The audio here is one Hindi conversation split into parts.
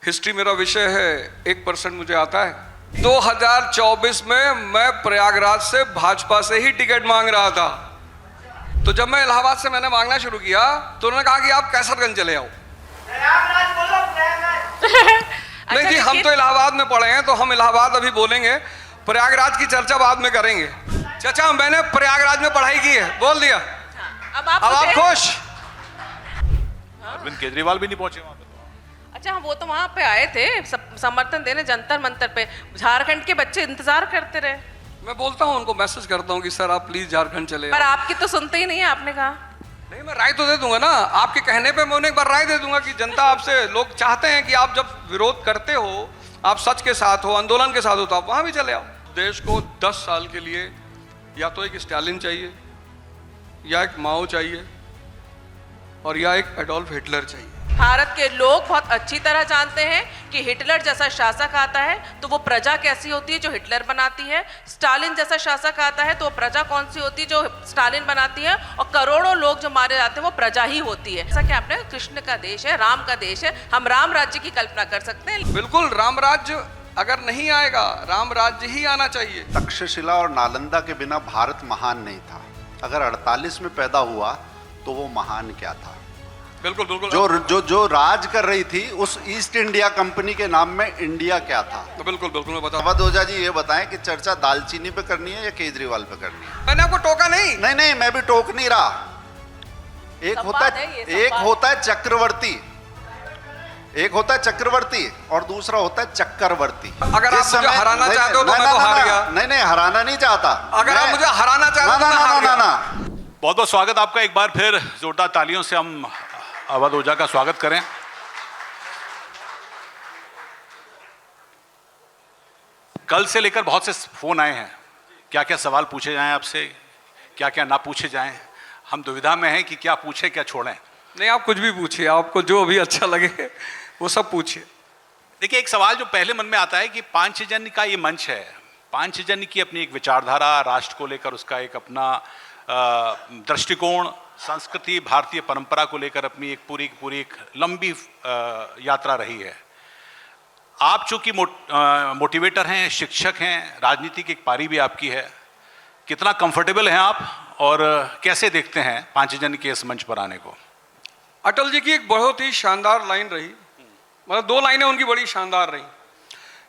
हिस्ट्री मेरा विषय है, 1% मुझे आता है। 2024 में मैं प्रयागराज से भाजपा से ही टिकट मांग रहा था। तो जब मैं इलाहाबाद से मैंने मांगना शुरू किया तो उन्होंने कहा कि आप कैसरगंज चले आओ। प्रयागराज बोलो, प्रयागराज। नहीं जी, हम तो इलाहाबाद में पढ़े हैं तो हम इलाहाबाद अभी बोलेंगे, प्रयागराज की चर्चा बाद में करेंगे। चाचा, मैंने प्रयागराज में पढ़ाई की है, बोल दिया। अब अब आप खुश? अरविंद केजरीवाल भी नहीं पहुंचे वहां पे। अच्छा, वो तो वहाँ पे आए थे समर्थन देने जंतर मंतर पे। झारखंड के बच्चे इंतजार करते रहे। मैं बोलता हूँ उनको, मैसेज करता हूँ कि सर आप प्लीज झारखंड चले पर आओ। आपकी तो सुनते ही नहीं है, आपने कहा। नहीं, मैं राय तो दे दूंगा ना, आपके कहने पे मैं उन्हें एक बार राय दे दूंगा कि जनता आपसे, लोग चाहते हैं कि आप जब विरोध करते हो, आप सच के साथ हो, आंदोलन के साथ हो, तो आप वहां भी चले आओ। देश को 10 साल के लिए या तो एक स्टालिन चाहिए, या एक माओ चाहिए, और या एक एडोल्फ हिटलर चाहिए। भारत के लोग बहुत अच्छी तरह जानते हैं कि हिटलर जैसा शासक आता है तो वो प्रजा कैसी होती है जो हिटलर बनाती है, स्टालिन जैसा शासक आता है तो वो प्रजा कौन सी होती है जो स्टालिन बनाती है, और करोड़ों लोग जो मारे जाते हैं वो प्रजा ही होती है। जैसा कि आपने, कृष्ण का देश है, राम का देश है, हम राम राज्य की कल्पना कर सकते हैं। बिल्कुल, राम राज्य अगर नहीं आएगा, राम राज्य ही आना चाहिए। तक्षशिला और नालंदा के बिना भारत महान नहीं था। अगर 48 में पैदा हुआ तो वो महान क्या था? बिल्कुल बिल्कुल। जो राज कर रही थी उस ईस्ट इंडिया कंपनी के नाम में इंडिया क्या था? बिल्कुल बिल्कुल, मैं बता। अवध ओझा जी ये बताएं कि चर्चा दालचीनी पे करनी है या केजरीवाल पे करनी है? मैंने आपको टोका नहीं। नहीं, मैं भी टोक नहीं रहा। एक होता है चक्रवर्ती, एक होता है चक्रवर्ती और दूसरा होता है चक्रवर्ती। अगर आप मुझे हराना चाहते हो तो मैं तो हार गया। नहीं, हराना नहीं चाहता। अगर आप मुझे हराना चाहते हो तो मैं हार गया। बहुत बहुत स्वागत आपका। एक बार फिर जोरदार तालियों से हम अवध ओझा का स्वागत करें। कल से लेकर बहुत से फोन आए हैं, क्या क्या सवाल पूछे जाएं आपसे, क्या क्या ना पूछे जाएं। हम दुविधा में हैं कि क्या पूछें क्या छोड़ें। नहीं, आप कुछ भी पूछिए, आपको जो भी अच्छा लगे वो सब पूछिए। देखिए, एक सवाल जो पहले मन में आता है कि पांचजन्य का ये मंच है, पांचजन्य की अपनी एक विचारधारा, राष्ट्र को लेकर उसका एक अपना दृष्टिकोण, संस्कृति, भारतीय परंपरा को लेकर अपनी एक पूरी एक लंबी यात्रा रही है। आप चूंकि मोटिवेटर हैं, शिक्षक हैं, राजनीति की एक पारी भी आपकी है, कितना कंफर्टेबल हैं आप और कैसे देखते हैं पांचजन्य के इस मंच पर आने को? अटल जी की एक बहुत ही शानदार लाइन रही, मतलब 2 लाइनें उनकी बड़ी शानदार रही।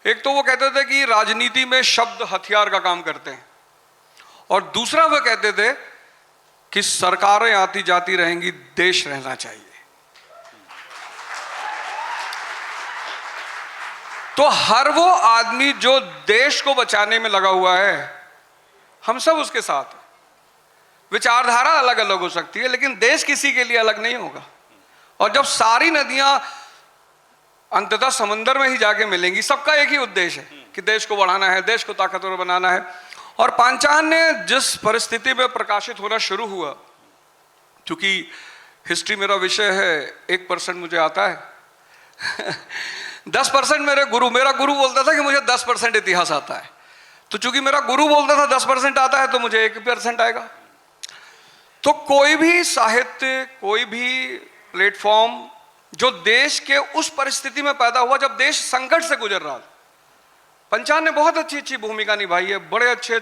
एक तो वो कहते थे कि राजनीति में शब्द हथियार का काम करते हैं, और दूसरा वो कहते थे कि सरकारें आती जाती रहेंगी, देश रहना चाहिए। तो हर वो आदमी जो देश को बचाने में लगा हुआ है, हम सब उसके साथ हैं। विचारधारा अलग अलग हो सकती है लेकिन देश किसी के लिए अलग नहीं होगा। और जब सारी नदियां अंततः समंदर में ही जाके मिलेंगी, सबका एक ही उद्देश्य है कि देश को बढ़ाना है, देश को ताकतवर बनाना है। और पांचान्य जिस परिस्थिति में प्रकाशित होना शुरू हुआ, क्योंकि हिस्ट्री मेरा विषय है, 1% मुझे आता है 10% मेरा गुरु बोलता था कि मुझे 10% इतिहास आता है। तो चूंकि मेरा गुरु बोलता था 10% आता है तो मुझे 1% आएगा। तो कोई भी साहित्य, कोई भी प्लेटफॉर्म जो देश के उस परिस्थिति में पैदा हुआ जब देश संकट से गुजर रहा था, पंचान ने बहुत अच्छी भूमिका निभाई है। बड़े अच्छे,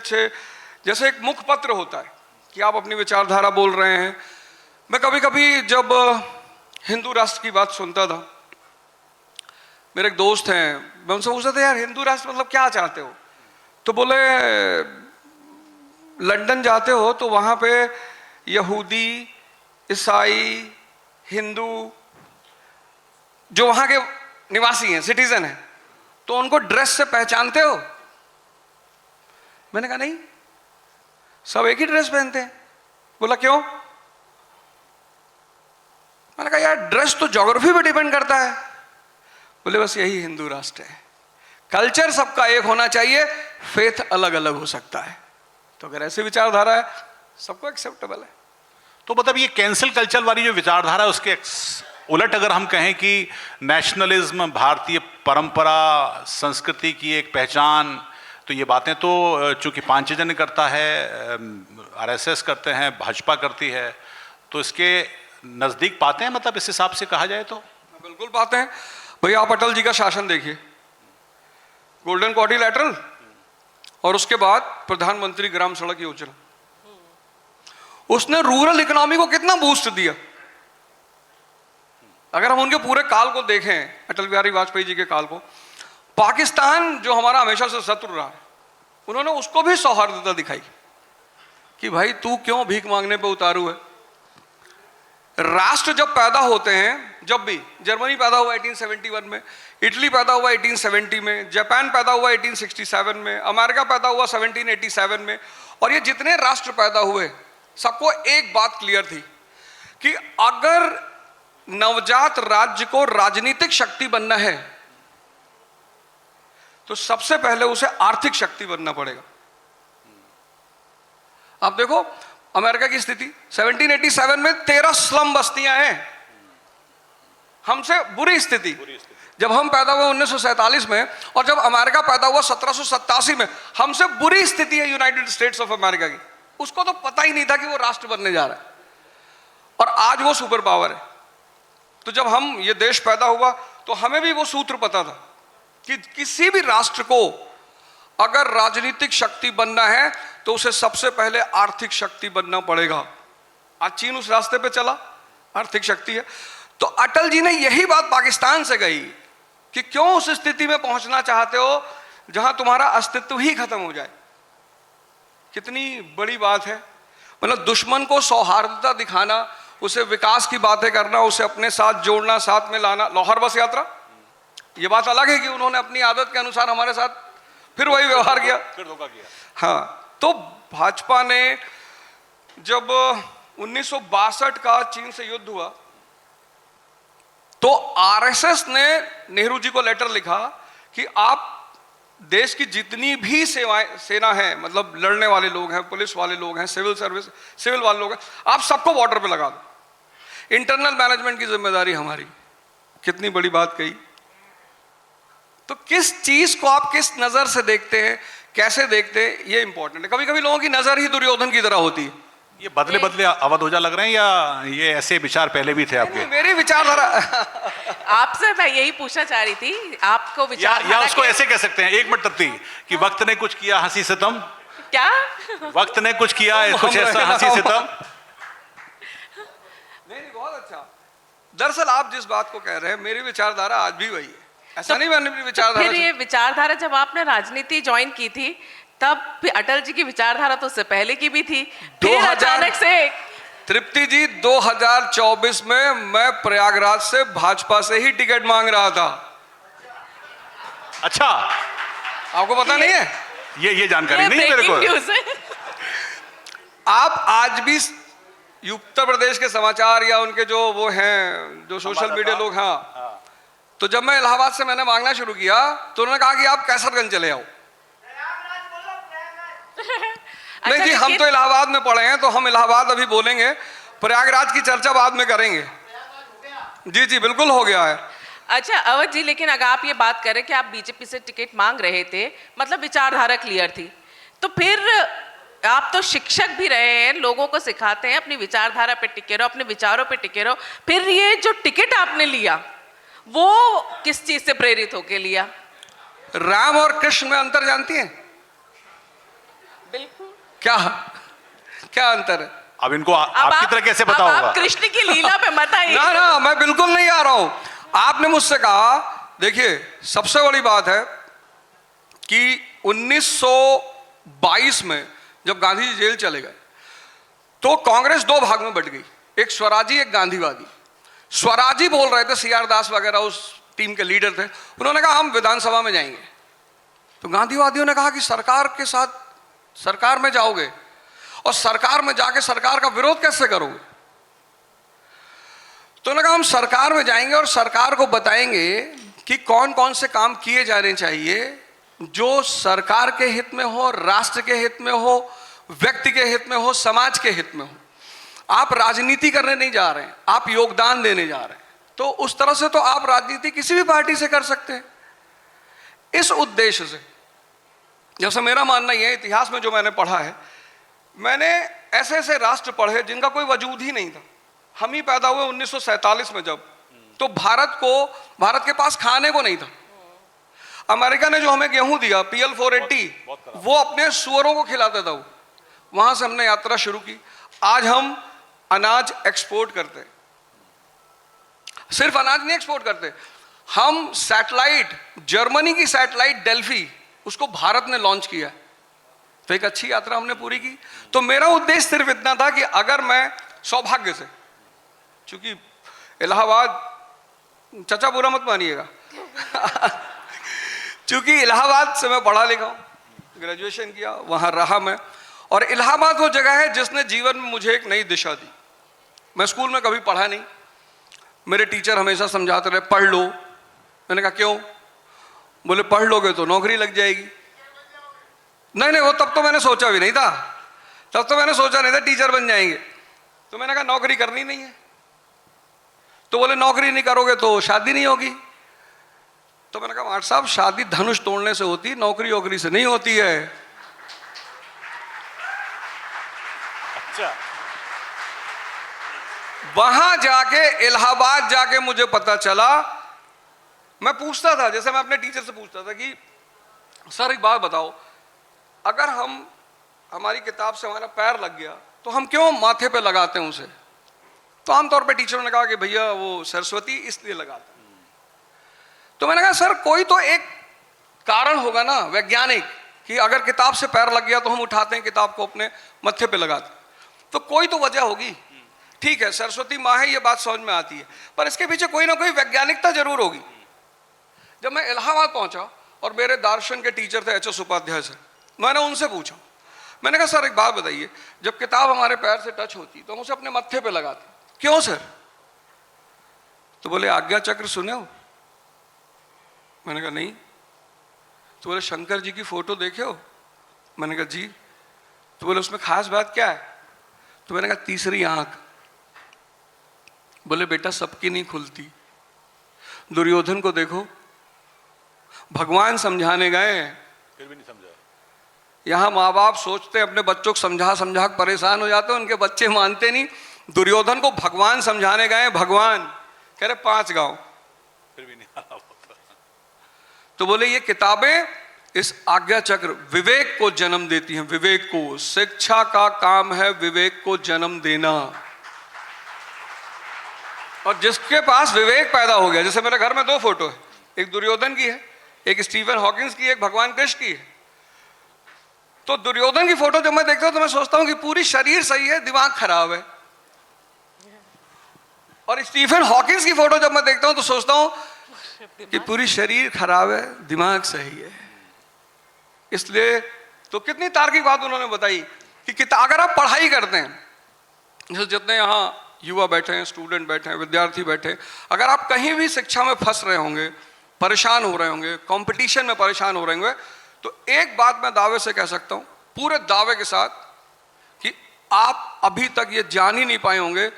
जैसे एक मुखपत्र होता है कि आप अपनी विचारधारा बोल रहे हैं। मैं कभी कभी जब हिंदू राष्ट्र की बात सुनता था, मेरे एक दोस्त हैं, मैं उनसे पूछता था यार हिंदू राष्ट्र मतलब क्या चाहते हो? तो बोले लंदन जाते हो तो वहां पे यहूदी, ईसाई, हिंदू जो वहां के निवासी हैं, सिटीजन हैं, तो उनको ड्रेस से पहचानते हो? मैंने कहा नहीं, सब एक ही ड्रेस पहनते हैं। बोला क्यों? मैंने कहा यार ड्रेस तो ज्योग्राफी पे डिपेंड करता है। बोले बस यही हिंदू राष्ट्र है, कल्चर सबका एक होना चाहिए, फेथ अलग अलग हो सकता है। तो अगर ऐसी विचारधारा है सबको एक्सेप्टेबल है। तो मतलब ये कैंसिल कल्चर वाली जो विचारधारा है उसके उलट अगर हम कहें कि नेशनलिज्म, भारतीय परंपरा, संस्कृति की एक पहचान, तो ये बातें तो चूंकि पांचजन्य करता है, आरएसएस करते हैं, भाजपा करती है, तो इसके नज़दीक पाते हैं, मतलब इस हिसाब से कहा जाए तो? बिल्कुल पाते हैं भाई आप अटल जी का शासन देखिए, गोल्डन क्वाड्रिलैटरल और उसके बाद प्रधानमंत्री ग्राम सड़क योजना, उसने रूरल इकोनॉमी को कितना बूस्ट दिया। अगर हम उनके पूरे काल को देखें, अटल बिहारी वाजपेयी जी के काल को, पाकिस्तान जो हमारा हमेशा से शत्रु रहा है, उन्होंने उसको भी सौहार्दता दिखाई कि भाई तू क्यों भीख मांगने पे उतारू है। राष्ट्र जब पैदा होते हैं, जब भी जर्मनी पैदा हुआ 1871 में, इटली पैदा हुआ 1870 में, जापान पैदा हुआ 1867 में, अमेरिका पैदा हुआ 1787 में, और ये जितने राष्ट्र पैदा हुए सबको एक बात क्लियर थी कि अगर नवजात राज्य को राजनीतिक शक्ति बनना है तो सबसे पहले उसे आर्थिक शक्ति बनना पड़ेगा। आप देखो अमेरिका की स्थिति, 1787 में 13 स्लम बस्तियां हैं, हमसे बुरी स्थिति। जब हम पैदा हुए 1947 में और जब अमेरिका पैदा हुआ 1787 में, हमसे बुरी स्थिति है यूनाइटेड स्टेट्स ऑफ अमेरिका की। उसको तो पता ही नहीं था कि वो राष्ट्र बनने जा रहा है, और आज वो सुपर पावर है। तो जब हम ये देश पैदा हुआ तो हमें भी वो सूत्र पता था कि किसी भी राष्ट्र को अगर राजनीतिक शक्ति बनना है तो उसे सबसे पहले आर्थिक शक्ति बनना पड़ेगा। आज चीन उस रास्ते पे चला, आर्थिक शक्ति है। तो अटल जी ने यही बात पाकिस्तान से कही कि क्यों उस स्थिति में पहुंचना चाहते हो जहां तुम्हारा अस्तित्व ही खत्म हो जाए। कितनी बड़ी बात है, मतलब दुश्मन को सौहार्दता दिखाना, उसे विकास की बातें करना, उसे अपने साथ जोड़ना, साथ में लाना। लाहौर बस यात्रा, ये बात अलग है कि उन्होंने अपनी आदत के अनुसार हमारे साथ फिर वही व्यवहार किया, फिर धोखा किया। हाँ, तो भाजपा ने जब 1962 का चीन से युद्ध हुआ तो आरएसएस ने नेहरू जी को लेटर लिखा कि आप देश की जितनी भी सेना है, मतलब लड़ने वाले लोग हैं, पुलिस वाले लोग हैं, सिविल वाले लोग हैं, आप सबको बॉर्डर पे लगा दो, इंटरनल मैनेजमेंट की जिम्मेदारी हमारी। कितनी बड़ी बात कही। तो किस चीज को आप किस नजर से देखते हैं, कैसे देखते हैं, ये इंपॉर्टेंट है। कभी कभी लोगों की नजर ही दुर्योधन की तरह होती है। ये बदले बदले अवधोजा लग रहे हैं या ये ऐसे विचार पहले भी थे आपके? मेरी विचारधारा आपसे मैं यही पूछना चाह रही थी, आपको विचार या उसको ऐसे कह सकते हैं, एक मिनट तक थी कि वक्त ने कुछ किया हंसी सितम, क्या वक्त ने कुछ किया कुछ ऐसा हंसी सितम। नहीं, बहुत अच्छा। दरअसल आप जिस बात को कह रहे हैं मेरी विचारधारा आज भी वही है, ऐसा नहीं मैंने अपनी विचारधारा। फिर ये विचारधारा जब आपने राजनीति ज्वाइन की थी तब भी अटल जी की विचारधारा तो उससे पहले की भी थी, फिर अचानक से। तृप्ति जी 2024 में मैं प्रयागराज से भाजपा से ही टिकट मांग रहा था। अच्छा, आपको पता नहीं है? ये जानकारी नहीं है मेरे को। आप आज भी उत्तर प्रदेश के समाचार या उनके जो वो हैं जो सोशल मीडिया लोग, हाँ, तो जब मैं इलाहाबाद से मैंने मांगना शुरू किया तो उन्होंने कहा कि आप कैसरगंज चले आओ। नहीं जी, हम तो इलाहाबाद में पढ़े हैं तो हम इलाहाबाद अभी बोलेंगे, प्रयागराज की चर्चा बाद में करेंगे। जी जी बिल्कुल हो गया है। अच्छा अवध जी, लेकिन अगर आप ये बात करें कि आप बीजेपी से टिकट मांग रहे थे, मतलब विचारधारा क्लियर थी, तो फिर आप तो शिक्षक भी रहे हैं, लोगों को सिखाते हैं अपनी विचारधारा पे टिके रहो, अपने विचारों पे टिके रहो। फिर ये जो टिकट आपने लिया वो किस चीज से प्रेरित होके लिया? राम और कृष्ण में अंतर जानती हैं? बिल्कुल। क्या अंतर है? अब इनको आपकी तरह कैसे पता होगा? आप कृष्ण की लीला पे मत आइए। ना, मैं बिल्कुल नहीं आ रहा हूं। आपने मुझसे कहा, देखिए सबसे बड़ी बात है कि 1922 में जब गांधी जी जेल चले गए तो कांग्रेस दो भाग में बट गई, एक स्वराजी एक गांधीवादी। स्वराजी बोल रहे थे, सीआर दास वगैरह उस टीम के लीडर थे, उन्होंने कहा हम विधानसभा में जाएंगे। तो गांधीवादियों ने कहा कि सरकार के साथ सरकार में जाओगे और सरकार में जाके सरकार का विरोध कैसे करोगे? तो उन्होंने कहा हम सरकार में जाएंगे और सरकार को बताएंगे कि कौन कौन से काम किए जाने चाहिए जो सरकार के हित में हो, राष्ट्र के हित में हो, व्यक्ति के हित में हो, समाज के हित में हो। आप राजनीति करने नहीं जा रहे हैं, आप योगदान देने जा रहे हैं। तो उस तरह से तो आप राजनीति किसी भी पार्टी से कर सकते हैं। इस उद्देश्य से जैसा मेरा मानना यह है, इतिहास में जो मैंने पढ़ा है, मैंने ऐसे ऐसे राष्ट्र पढ़े जिनका कोई वजूद ही नहीं था। हम ही पैदा हुए 1947 में, जब तो भारत के पास खाने को नहीं था। अमेरिका ने जो हमें गेहूं दिया PL480, वो अपने सुअरों को खिलाता था। वो वहां से हमने यात्रा शुरू की। आज हम अनाज एक्सपोर्ट करते हैं। सिर्फ अनाज नहीं एक्सपोर्ट करते, हम सैटेलाइट, जर्मनी की सैटेलाइट डेल्फी, उसको भारत ने लॉन्च किया। तो एक अच्छी यात्रा हमने पूरी की। तो मेरा उद्देश्य सिर्फ इतना था कि अगर मैं सौभाग्य से, चूंकि इलाहाबाद, चाचा बुरा मत मानिएगा चूंकि इलाहाबाद से मैं पढ़ा लिखा हूं, ग्रेजुएशन किया, वहां रहा मैं। और इलाहाबाद वो जगह है जिसने जीवन में मुझे एक नई दिशा दी। मैं स्कूल में कभी पढ़ा नहीं, मेरे टीचर हमेशा समझाते रहे पढ़ लो। मैंने कहा क्यों? बोले पढ़ लोगे तो नौकरी लग जाएगी। नहीं, वो तब तो मैंने सोचा भी नहीं था, टीचर बन जाएंगे। तो मैंने कहा नौकरी करनी नहीं है। तो बोले नौकरी नहीं करोगे तो शादी नहीं होगी। तो मैंने कहा मास्टर साहब, शादी धनुष तोड़ने से होती, नौकरी वोकरी से नहीं होती है। अच्छा। वहां जाके, इलाहाबाद जाके मुझे पता चला। मैं पूछता था, जैसे मैं अपने टीचर से पूछता था कि सर एक बात बताओ, अगर हमारी किताब से हमारा पैर लग गया तो हम क्यों माथे पे लगाते हैं उसे? तो आमतौर पे टीचरों ने कहा कि भैया वो सरस्वती इसलिए लगाते हैं। तो मैंने कहा सर कोई तो एक कारण होगा ना वैज्ञानिक, कि अगर किताब से पैर लग गया तो हम उठाते हैं किताब को अपने मत्थे पे लगाते हैं, तो कोई तो वजह होगी। ठीक है, सरस्वती माँ है, ये बात समझ में आती है, पर इसके पीछे कोई ना कोई वैज्ञानिकता जरूर होगी। जब मैं इलाहाबाद पहुंचा और मेरे दर्शन के टीचर थे HS उपाध्याय सर, मैंने उनसे पूछा, मैंने कहा सर एक बात बताइए, जब किताब हमारे पैर से टच होती तो हम उसे अपने मत्थे पे लगाते, क्यों सर? तो बोले आज्ञा चक्र सुने हो? मैंने कहा नहीं। तो बोले शंकर जी की फोटो देखे हो? मैंने कहा जी। तो बोले उसमें खास बात क्या है? तो मैंने कहा तीसरी आंख। बोले बेटा सबकी नहीं खुलती, दुर्योधन को देखो, भगवान समझाने गए, फिर भी नहीं समझा। यहां माँ बाप सोचते हैं अपने बच्चों को समझा समझा परेशान हो जाते हैं, उनके बच्चे मानते नहीं। दुर्योधन को भगवान समझाने गए, भगवान कह रहे 5 गांव, फिर भी नहीं। तो बोले ये किताबें इस आज्ञा चक्र विवेक को जन्म देती हैं। विवेक को, शिक्षा का काम है विवेक को जन्म देना। और जिसके पास विवेक पैदा हो गया, जैसे मेरे घर में 2 फोटो है, एक दुर्योधन की है, एक स्टीफन हॉकिंस की, एक भगवान कृष्ण की है। तो दुर्योधन की फोटो जब मैं देखता हूं तो मैं सोचता हूं कि पूरी शरीर सही है, दिमाग खराब है। और स्टीफन हॉकिंस की फोटो जब मैं देखता हूं तो सोचता हूं कि पूरी शरीर खराब है, दिमाग सही है। इसलिए तो कितनी तार्किक बात उन्होंने बताई कि अगर आप पढ़ाई करते हैं, जैसे जितने यहां युवा बैठे हैं, स्टूडेंट बैठे हैं, विद्यार्थी बैठे हैं, अगर आप कहीं भी शिक्षा में फंस रहे होंगे, परेशान हो रहे होंगे, कंपटीशन में परेशान हो रहे होंगे, तो एक बात मैं दावे से कह सकता हूं, पूरे दावे के साथ, कि आप अभी तक ये जान ही नहीं पाए होंगे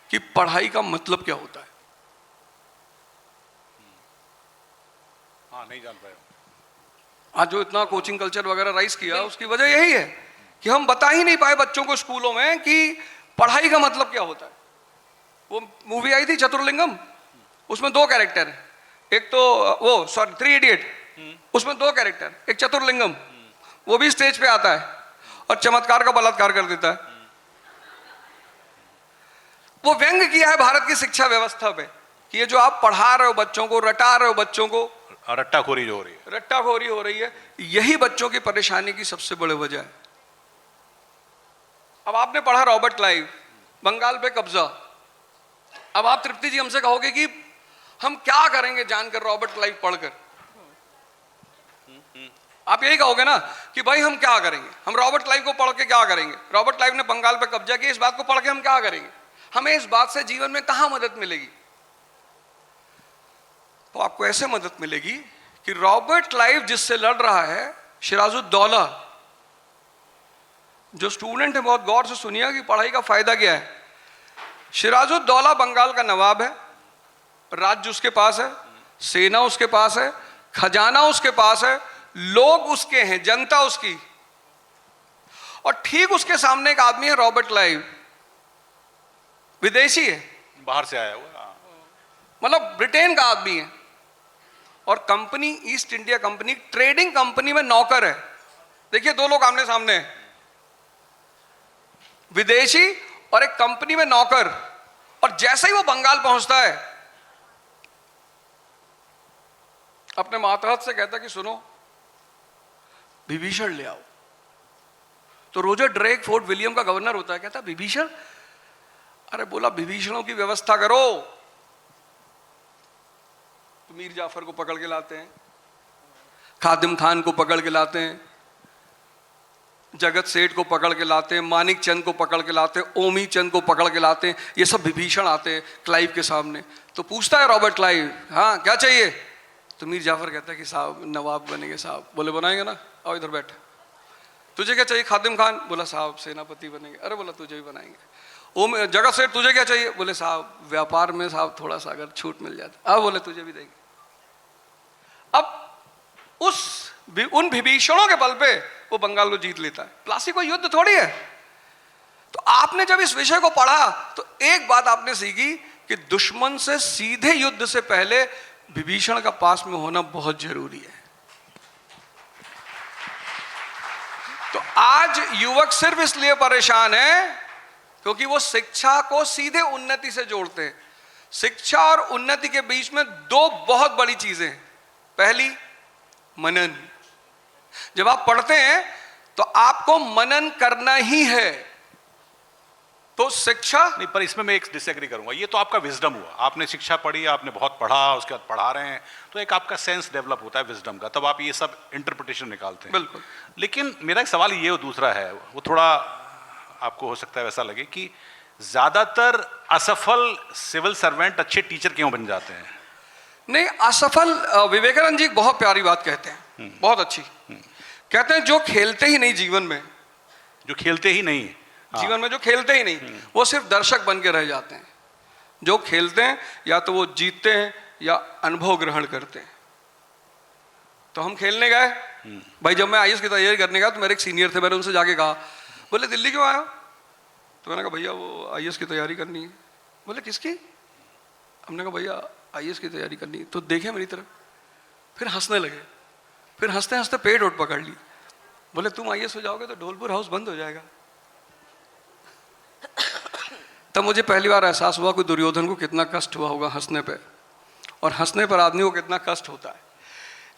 कि पढ़ाई का मतलब क्या होता है। हाँ, नहीं जान पाए। आज जो इतना कोचिंग कल्चर वगैरह राइज किया, उसकी वजह यही है कि हम बता ही नहीं पाए बच्चों को स्कूलों में कि पढ़ाई का मतलब क्या होता है। वो मूवी आई थी चतुर्लिंगम, उसमें 2 कैरेक्टर हैं, एक तो वो 3 इडियट, उसमें 2 कैरेक्टर, एक चतुर्लिंगम, वो भी स्टेज पे आता है और चमत्कार का बलात्कार कर देता है। वो व्यंग किया है भारत की शिक्षा व्यवस्था पे कि ये जो आप पढ़ा रहे हो बच्चों को, रटा रहे हो बच्चों को, रट्टाखोरी जो हो रही है, रट्टाखोरी हो रही है, यही बच्चों की परेशानी की सबसे बड़ी वजह है। अब आपने पढ़ा रॉबर्ट क्लाइव, बंगाल पे कब्जा। अब आप तृप्ति जी हमसे कहोगे कि हम क्या करेंगे जानकर रॉबर्ट क्लाइव पढ़कर? आप यही कहोगे ना कि भाई हम क्या करेंगे, हम रॉबर्ट क्लाइव को पढ़ के क्या करेंगे? रॉबर्ट क्लाइव ने बंगाल पे कब्जा किया, इस बात को पढ़ के हम क्या करेंगे? हमें इस बात से जीवन में कहां मदद मिलेगी? तो आपको ऐसे मदद मिलेगी कि रॉबर्ट क्लाइव जिससे लड़ रहा है, सिराजुद्दौला, जो स्टूडेंट है बहुत गौर से सुनिए कि पढ़ाई का फायदा क्या है। सिराजुद्दौला बंगाल का नवाब है, राज्य उसके पास है, सेना उसके पास है, खजाना उसके पास है, लोग उसके हैं, जनता उसकी। और ठीक उसके सामने एक आदमी है रॉबर्ट क्लाइव, विदेशी है, बाहर से आया हुआ। मतलब ब्रिटेन का आदमी है, और company east India company trading company में नौकर है। देखिए दो लोग आमने सामने हैं, विदेशी और एक कंपनी में नौकर, और जैसे ही वो बंगाल पहुंचता है अपने मातहत से कहता कि सुनो विभीषण ले आओ। तो रोजर ड्रेक फोर्ट विलियम का गवर्नर होता है, कहता विभीषण, अरे बोला विभीषणों की व्यवस्था करो। तो मीर जाफर को पकड़ के लाते हैं, खादिम खान को पकड़ के लाते हैं, जगत सेठ को पकड़ के लाते हैं, मानिक चंद को पकड़ के लाते हैं, ओमी चंद को पकड़ के लाते हैं। ये सब विभीषण आते हैं क्लाइव के सामने। तो पूछता है रॉबर्ट क्लाइव, हाँ क्या चाहिए? तो मीर जाफर कहता है कि साहब नवाब बनेंगे साहब। बोले बनाएंगे ना, आओ इधर बैठ। तुझे क्या चाहिए? खादिम खान। बोला साहब सेनापति बनेंगे। अरे बोला तुझे भी बनाएंगे। ओम जगत सेठ तुझे क्या चाहिए? बोले साहब व्यापार में साहब थोड़ा सा अगर छूट मिल जाता। अब बोले तुझे भी देंगे। अब उन विभीषणों के बल पे वो बंगाल को जीत लेता है। प्लासी कोई युद्ध थोड़ी है। तो आपने जब इस विषय को पढ़ा तो एक बात आपने सीखी कि दुश्मन से सीधे युद्ध से पहले विभीषण का पास में होना बहुत जरूरी है। तो आज युवक सिर्फ इसलिए परेशान है क्योंकि वो शिक्षा को सीधे उन्नति से जोड़ते हैं। शिक्षा और उन्नति के बीच में दो बहुत बड़ी चीजें हैं। पहली मनन। जब आप पढ़ते हैं तो आपको मनन करना ही है। तो शिक्षा नहीं, पर इसमें मैं एक डिसएग्री करूंगा। ये तो आपका विजडम हुआ, आपने शिक्षा पढ़ी, आपने बहुत पढ़ा, उसके बाद पढ़ा रहे हैं, तो एक आपका सेंस डेवलप होता है विजडम का, तब आप ये सब इंटरप्रिटेशन निकालते हैं। बिल्कुल। लेकिन मेरा एक सवाल ये दूसरा है, वो थोड़ा आपको हो सकता है वैसा लगे कि ज्यादातर असफल सिविल सर्वेंट अच्छे टीचर क्यों बन जाते हैं? नहीं, असफल विवेकानंद जी बहुत प्यारी बात कहते हैं, बहुत अच्छी। कहते हैं जो खेलते ही नहीं जीवन में, जो खेलते ही नहीं, जीवन में जो खेलते ही नहीं, वो सिर्फ दर्शक बन के रह जाते हैं। जो खेलते हैं या तो वो जीतते हैं या अनुभव ग्रहण करते हैं। तो हम खेलने गए भाई, जब मैं आईएएस की तैयारी करने गया तो मेरे एक सीनियर थे, मैंने उनसे जाके कहा, बोले दिल्ली क्यों आए हो? तो मैंने कहा भैया वो आईएएस की तैयारी करनी है। बोले किसकी? हमने कहा भैया आईएएस की तैयारी करनी है। तो देखे मेरी तरफ, फिर हंसने लगे, फिर हंसते हंसते पेट उठ पकड़ ली। बोले तुम आईएएस हो जाओगे तो ढोलपुर हाउस बंद हो जाएगा। तब मुझे पहली बार एहसास हुआ कि दुर्योधन को कितना कष्ट हुआ होगा हंसने पे, और हंसने पर आदमी को कितना कष्ट होता है।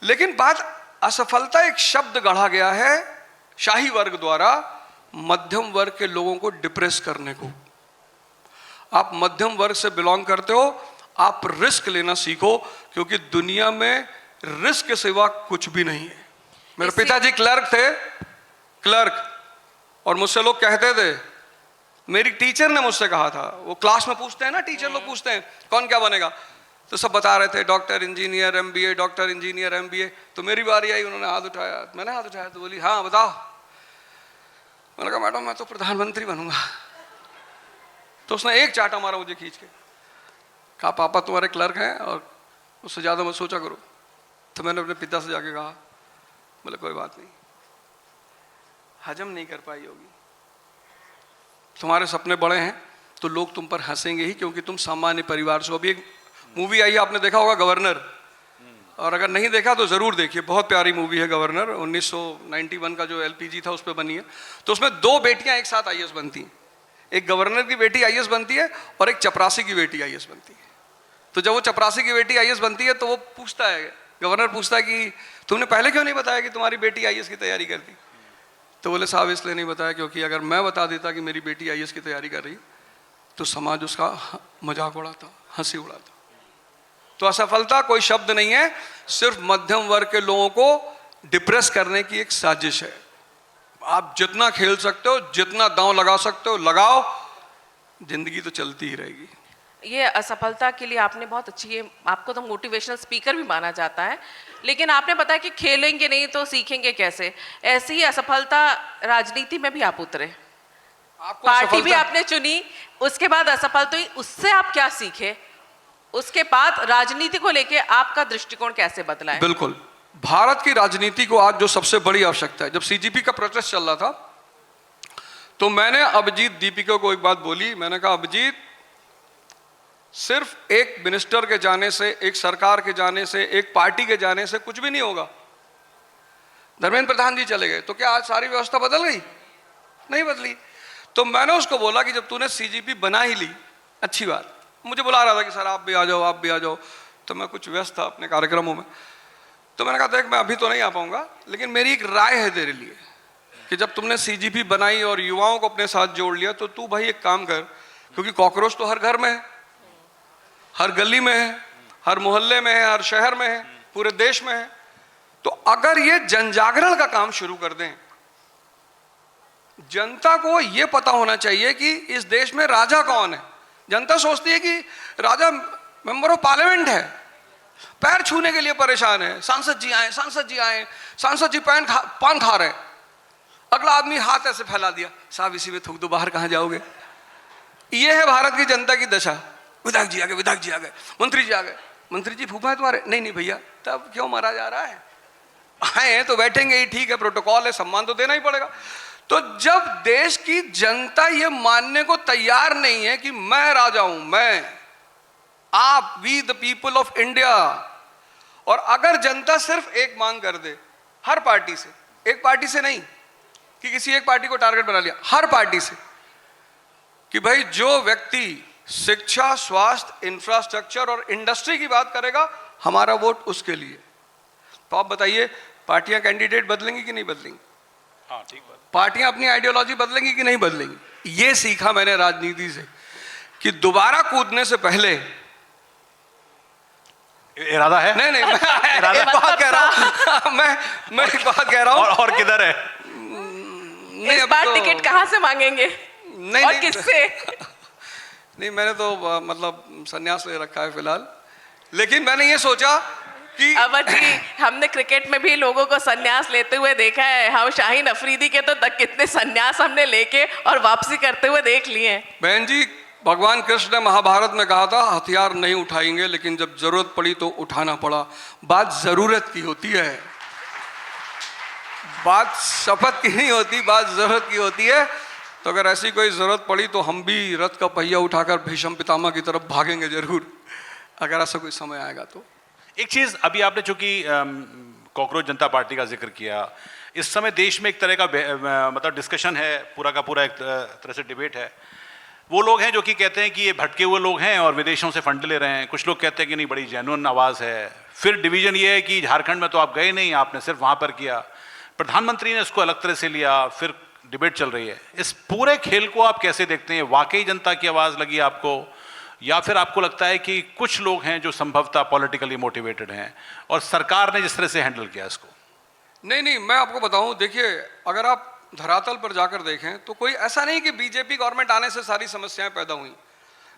लेकिन बात असफलता एक शब्द गढ़ा गया है शाही वर्ग द्वारा मध्यम वर्ग के लोगों को डिप्रेस करने को। आप मध्यम वर्ग से बिलोंग करते हो, आप रिस्क लेना सीखो, क्योंकि दुनिया में रिस्क के सिवा कुछ भी नहीं है। मेरे पिताजी क्लर्क थे, क्लर्क, और मुझसे लोग कहते थे, मेरी टीचर ने मुझसे कहा था, वो क्लास में पूछते हैं ना, टीचर लोग पूछते हैं कौन क्या बनेगा, तो सब बता रहे थे doctor engineer MBA, doctor engineer MBA. तो मेरी बारी आई, उन्होंने हाथ उठाया, मैंने हाथ उठाया, तो बोली हाँ बताओ। मैंने कहा मैडम मैं तो प्रधानमंत्री बनूंगा। तो उसने एक चाटा मारा मुझे खींच के, कहा पापा तुम्हारे क्लर्क हैं और उससे ज़्यादा मत सोचा करो। तो मैंने अपने पिता से जाके कहा, बोले कोई बात नहीं, हजम नहीं कर पाई होगी, तुम्हारे सपने बड़े हैं तो लोग तुम पर हंसेंगे ही, क्योंकि तुम सामान्य परिवार से हो। अभी एक मूवी आई है, आपने देखा होगा गवर्नर, और अगर नहीं देखा तो ज़रूर देखिए, बहुत प्यारी मूवी है गवर्नर, 1991 का जो एलपीजी था उस पर बनी है। तो उसमें दो बेटियां एक साथ आईएएस बनती हैं, एक गवर्नर की बेटी आईएएस बनती है और एक चपरासी की बेटी आईएएस बनती है। तो जब वो चपरासी की बेटी आईएएस बनती है तो वो पूछता है, गवर्नर पूछता है कि तुमने पहले क्यों नहीं बताया कि तुम्हारी बेटी आईएएस की तैयारी करती? तो बोले साहब इसलिए नहीं बताया क्योंकि अगर मैं बता देता कि मेरी बेटी आईएएस की तैयारी कर रही तो समाज उसका मजाक उड़ाता, हंसी उड़ाता। तो असफलता कोई शब्द नहीं है, सिर्फ मध्यम वर्ग के लोगों को डिप्रेस करने की एक साजिश है। आप जितना खेल सकते हो, जितना दांव लगा सकते हो लगाओ, जिंदगी तो चलती ही रहेगी। ये असफलता के लिए आपने बहुत अच्छी है, आपको तो मोटिवेशनल स्पीकर भी माना जाता है, लेकिन आपने बताया कि खेलेंगे नहीं तो सीखेंगे कैसे। ऐसी ही असफलता राजनीति में भी आप उतरे, पार्टी भी आपने चुनी, उसके बाद असफलता हुई, उससे आप क्या सीखे? उसके बाद राजनीति को लेके आपका दृष्टिकोण कैसे बदला है? बिल्कुल, भारत की राजनीति को आज जो सबसे बड़ी आवश्यकता है, जब सीजीपी का प्रोटेस्ट चल रहा था तो मैंने अभिजीत दीपिका को एक बात बोली, मैंने कहा अभिजीत सिर्फ एक मिनिस्टर के जाने से, एक सरकार के जाने से, एक पार्टी के जाने से कुछ भी नहीं होगा। धर्मेंद्र प्रधान जी चले गए तो क्या आज सारी व्यवस्था बदल गई? नहीं बदली। तो मैंने उसको बोला कि जब तूने सीजीपी बना ही ली, अच्छी बात। मुझे बुला रहा था कि सर आप भी आ जाओ, आप भी आ जाओ, तो मैं कुछ व्यस्त था अपने कार्यक्रमों में। तो मैंने कहा देख मैं अभी तो नहीं आ पाऊंगा, लेकिन मेरी एक राय है तेरे लिए कि जब तुमने सीजीपी बनाई और युवाओं को अपने साथ जोड़ लिया, तो तू भाई एक काम कर, क्योंकि कॉकरोच तो हर घर में है, हर गली में है, हर मोहल्ले में है, हर शहर में है, पूरे देश में है। तो अगर ये जनजागरण का काम शुरू कर दें, जनता को यह पता होना चाहिए कि इस देश में राजा कौन है। जनता सोचती है कि राजा मेंबर ऑफ पार्लियामेंट है, पैर छूने के लिए परेशान है, सांसद जी आए, सांसद जी आए, सांसद जी पान खा रहे, अगला आदमी हाथ ऐसे फैला दिया, साहब इसी में थूक दो, बाहर कहां जाओगे। यह है भारत की जनता की दशा। विधायक जी आ गए, विधायक जी आ गए, मंत्री जी आ गए, मंत्री जी फूफा है तुम्हारे? नहीं नहीं भैया, तब क्यों मारा जा रहा है? आए तो बैठेंगे ही, ठीक है, प्रोटोकॉल है, सम्मान तो देना ही पड़ेगा। तो जब देश की जनता ये मानने को तैयार नहीं है कि मैं राजा हूं, मैं, आप, we the people of India, और अगर जनता सिर्फ एक मांग कर दे हर पार्टी से, एक पार्टी से नहीं कि किसी एक पार्टी को टारगेट बना लिया, हर पार्टी से, कि भाई जो व्यक्ति शिक्षा, स्वास्थ्य, इंफ्रास्ट्रक्चर और इंडस्ट्री की बात करेगा, हमारा वोट उसके लिए। तो आप बताइए पार्टियां कैंडिडेट बदलेंगी कि नहीं बदलेंगी? हाँ, ठीक बात। पार्टियां अपनी आइडियोलॉजी बदलेंगी कि नहीं बदलेंगी? ये सीखा मैंने राजनीति से कि दोबारा कूदने से पहले इरादा है? नहीं मैं एक बात कह रहा हूं मैं एक बात कह रहा हूं। और किधर है? इस बार टिकट कहां से मांगेंगे? नहीं, और नहीं, किससे? नहीं, मैंने तो मतलब संन्यास ले रखा है फिलहाल, लेकिन मैंने ये सोचा कि अवध जी, हमने क्रिकेट में भी लोगों को संन्यास लेते हुए देखा है। हम शाहीन अफरीदी के तो तक कितने संन्यास हमने लेके और वापसी करते हुए देख लिए हैं। बहन जी, भगवान कृष्ण ने महाभारत में कहा था हथियार नहीं उठाएंगे, लेकिन जब जरूरत पड़ी तो उठाना पड़ा। बात जरूरत की होती है, बात शपथ की नहीं होती, बात जरूरत की होती है। तो अगर ऐसी कोई जरूरत पड़ी तो हम भी रथ का पहिया उठाकर भीष्म पितामह की तरफ भागेंगे जरूर, अगर ऐसा कोई समय आएगा तो। एक चीज अभी आपने चूंकि कॉकरोच जनता पार्टी का जिक्र किया, इस समय देश में एक तरह का मतलब डिस्कशन है, पूरा का पूरा एक तरह से डिबेट है। वो लोग हैं जो कि कहते हैं कि ये भटके हुए लोग हैं और विदेशों से फंड ले रहे हैं, कुछ लोग कहते हैं कि नहीं बड़ी जेन्युइन आवाज़ है। फिर डिवीजन ये है कि झारखंड में तो आप गए नहीं, आपने सिर्फ वहाँ पर किया, प्रधानमंत्री ने इसको अलग तरह से लिया, फिर डिबेट चल रही है। इस पूरे खेल को आप कैसे देखते हैं? वाकई जनता की आवाज़ लगी आपको, या फिर आपको लगता है कि कुछ लोग हैं जो संभवतः पॉलिटिकली मोटिवेटेड हैं और सरकार ने जिस तरह से हैंडल किया इसको? नहीं, मैं आपको बताऊं, देखिए अगर आप धरातल पर जाकर देखें तो कोई ऐसा नहीं कि बीजेपी गवर्नमेंट आने से सारी समस्याएं पैदा हुई।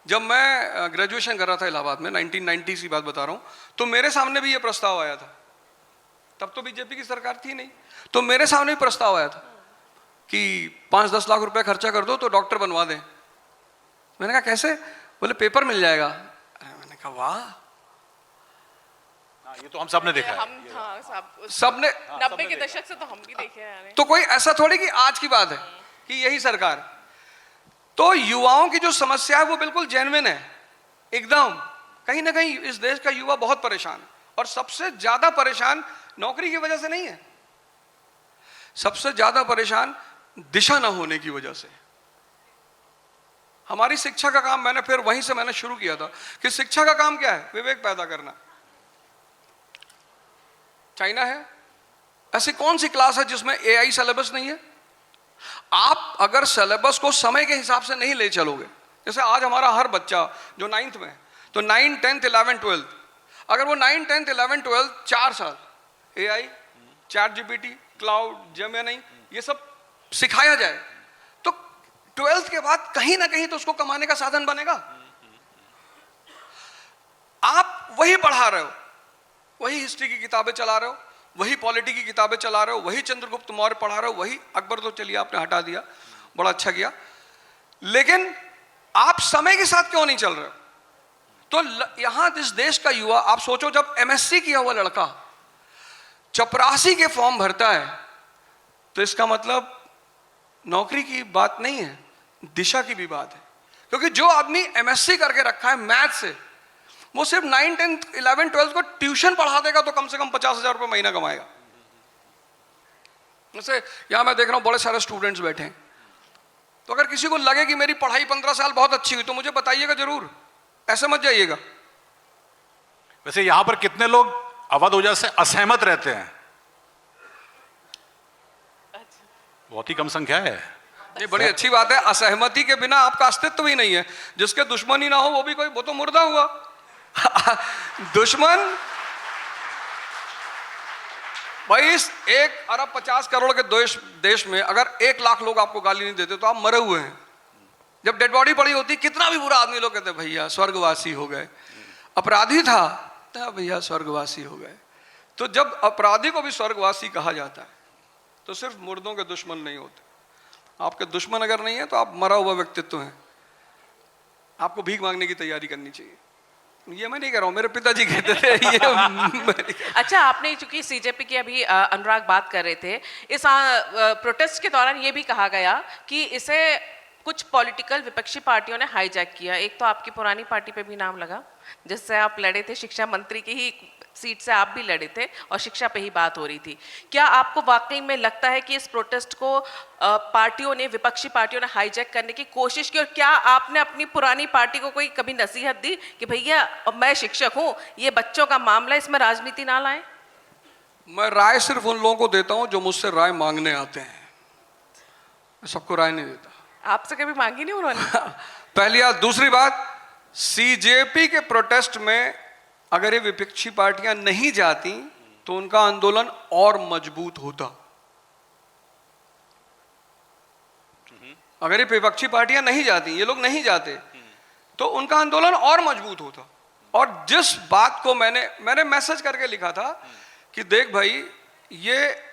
जब मैं ग्रेजुएशन कर रहा था इलाहाबाद में, 1990 की बात बता रहा हूं, तो मेरे सामने भी ये प्रस्ताव आया था। तब तो बीजेपी की सरकार थी नहीं, तो मेरे सामने भी प्रस्ताव आया था कि 5-10 लाख रुपए खर्चा कर दो तो डॉक्टर बनवा दें। मैंने कहा कैसे? बोले पेपर मिल जाएगा। मैंने कहा वाह, ये तो हम सब ने देखा है। सबने 90 के दशक से तो हम भी देखे हैं। तो कोई ऐसा थोड़ी कि आज की बात है कि यही सरकार। तो युवाओं की जो समस्या है वो बिल्कुल जेन्युइन है एकदम। कहीं ना कहीं इस देश का युवा बहुत परेशान है, और सबसे ज्यादा परेशान नौकरी की वजह से नहीं है, सबसे ज्यादा परेशान दिशा न होने की वजह से। हमारी शिक्षा का काम, मैंने फिर वहीं से मैंने शुरू किया था कि शिक्षा का काम क्या है? विवेक पैदा करना। चाइना है, ऐसी कौन सी क्लास है जिसमें एआई सिलेबस नहीं है? आप अगर सिलेबस को समय के हिसाब से नहीं ले चलोगे, जैसे आज हमारा हर बच्चा जो 9th में है, तो 9, 10, 11, 12, अगर वो 9, 10, 11, 12 4 साल AI, chat GPT, cloud, Gemini, ये सब सिखाया जाए, तो 12th के बाद कहीं ना कहीं तो उसको कमाने का साधन बनेगा। आप वही पढ़ा रहे हो, वही हिस्ट्री की किताबें चला रहे हो, वही पॉलिटी की किताबें चला रहे हो, वही चंद्रगुप्त मौर्य पढ़ा रहे हो, वही अकबर तो चलिए आपने हटा दिया, बड़ा अच्छा किया, लेकिन आप समय के साथ क्यों नहीं चल रहे हो? तो यहां इस देश का युवा, आप सोचो जब एमएससी किया हुआ लड़का चपरासी के फॉर्म भरता है, तो इसका मतलब नौकरी की बात नहीं है, दिशा की भी बात है। क्योंकि जो आदमी एमएससी करके रखा है मैथ से, वो सिर्फ 9, 10, 11, 12 को ट्यूशन पढ़ा देगा तो कम से कम 50,000 रुपये महीना कमाएगा। जैसे यहां मैं देख रहा हूं बड़े सारे स्टूडेंट्स बैठे हैं, तो अगर किसी को लगे कि मेरी पढ़ाई 15 साल बहुत अच्छी हुई तो मुझे बताइएगा जरूर, ऐसे मत जाइएगा। वैसे यहां पर कितने लोग अवध ऊर्जा से असहमत रहते हैं? बहुत ही कम संख्या है। ये बड़ी अच्छी बात है। असहमति के बिना आपका अस्तित्व ही नहीं है। जिसके दुश्मन ही ना हो वो तो मुर्दा हुआ। दुश्मन भाई, इस 1 अरब 50 करोड़ के देश में अगर 1 लाख लोग आपको गाली नहीं देते तो आप मरे हुए हैं। जब डेड बॉडी पड़ी होती, कितना भी बुरा आदमी, लोग कहते भैया स्वर्गवासी हो गए। अपराधी था तो भैया स्वर्गवासी हो गए। तो जब अपराधी को भी स्वर्गवासी कहा जाता है तो सिर्फ मुर्दों के दुश्मन नहीं होते। आपके दुश्मन अगर नहीं है तो आप मरा हुआ व्यक्तित्व हैं। आपको भीख मांगने की तैयारी करनी चाहिए। ये मैं नहीं कह रहा हूं, मेरे पिताजी कहते थे ये। अच्छा, आपने चूंकि सीजेपी की अभी अनुराग बात कर रहे थे, इस प्रोटेस्ट के दौरान ये भी कहा गया कि इसे कुछ पॉलिटिकल विपक्षी पार्टियों ने हाईजैक किया। एक तो आपकी पुरानी पार्टी पे भी नाम लगा, जिससे आप लड़े थे, शिक्षा मंत्री की ही सीट से आप भी लड़े थे और शिक्षा पे ही बात हो रही थी। क्या आपको वाकई में लगता है कि इस प्रोटेस्ट को पार्टियों ने, विपक्षी पार्टियों ने हाईजैक करने की कोशिश की? और क्या आपने अपनी पुरानी पार्टी को कोई कभी नसीहत दी कि भैया अब मैं शिक्षक हूं, ये बच्चों का मामला, इसमें राजनीति ना लाएं? मैं राय सिर्फ उन लोगों को देता हूं जो मुझसे राय मांगने आते हैं। मैं सबको राय नहीं देता। आपसे कभी मांगी नहीं उन्होंने? पहली बात। दूसरी बात, सीजेपी के प्रोटेस्ट में अगर ये विपक्षी पार्टियां नहीं जाती तो उनका आंदोलन और मजबूत होता। अगर ये विपक्षी पार्टियां नहीं जाती, ये लोग नहीं जाते, तो उनका आंदोलन और मजबूत होता। और जिस बात को मैंने मैसेज करके लिखा था कि देख भाई, ये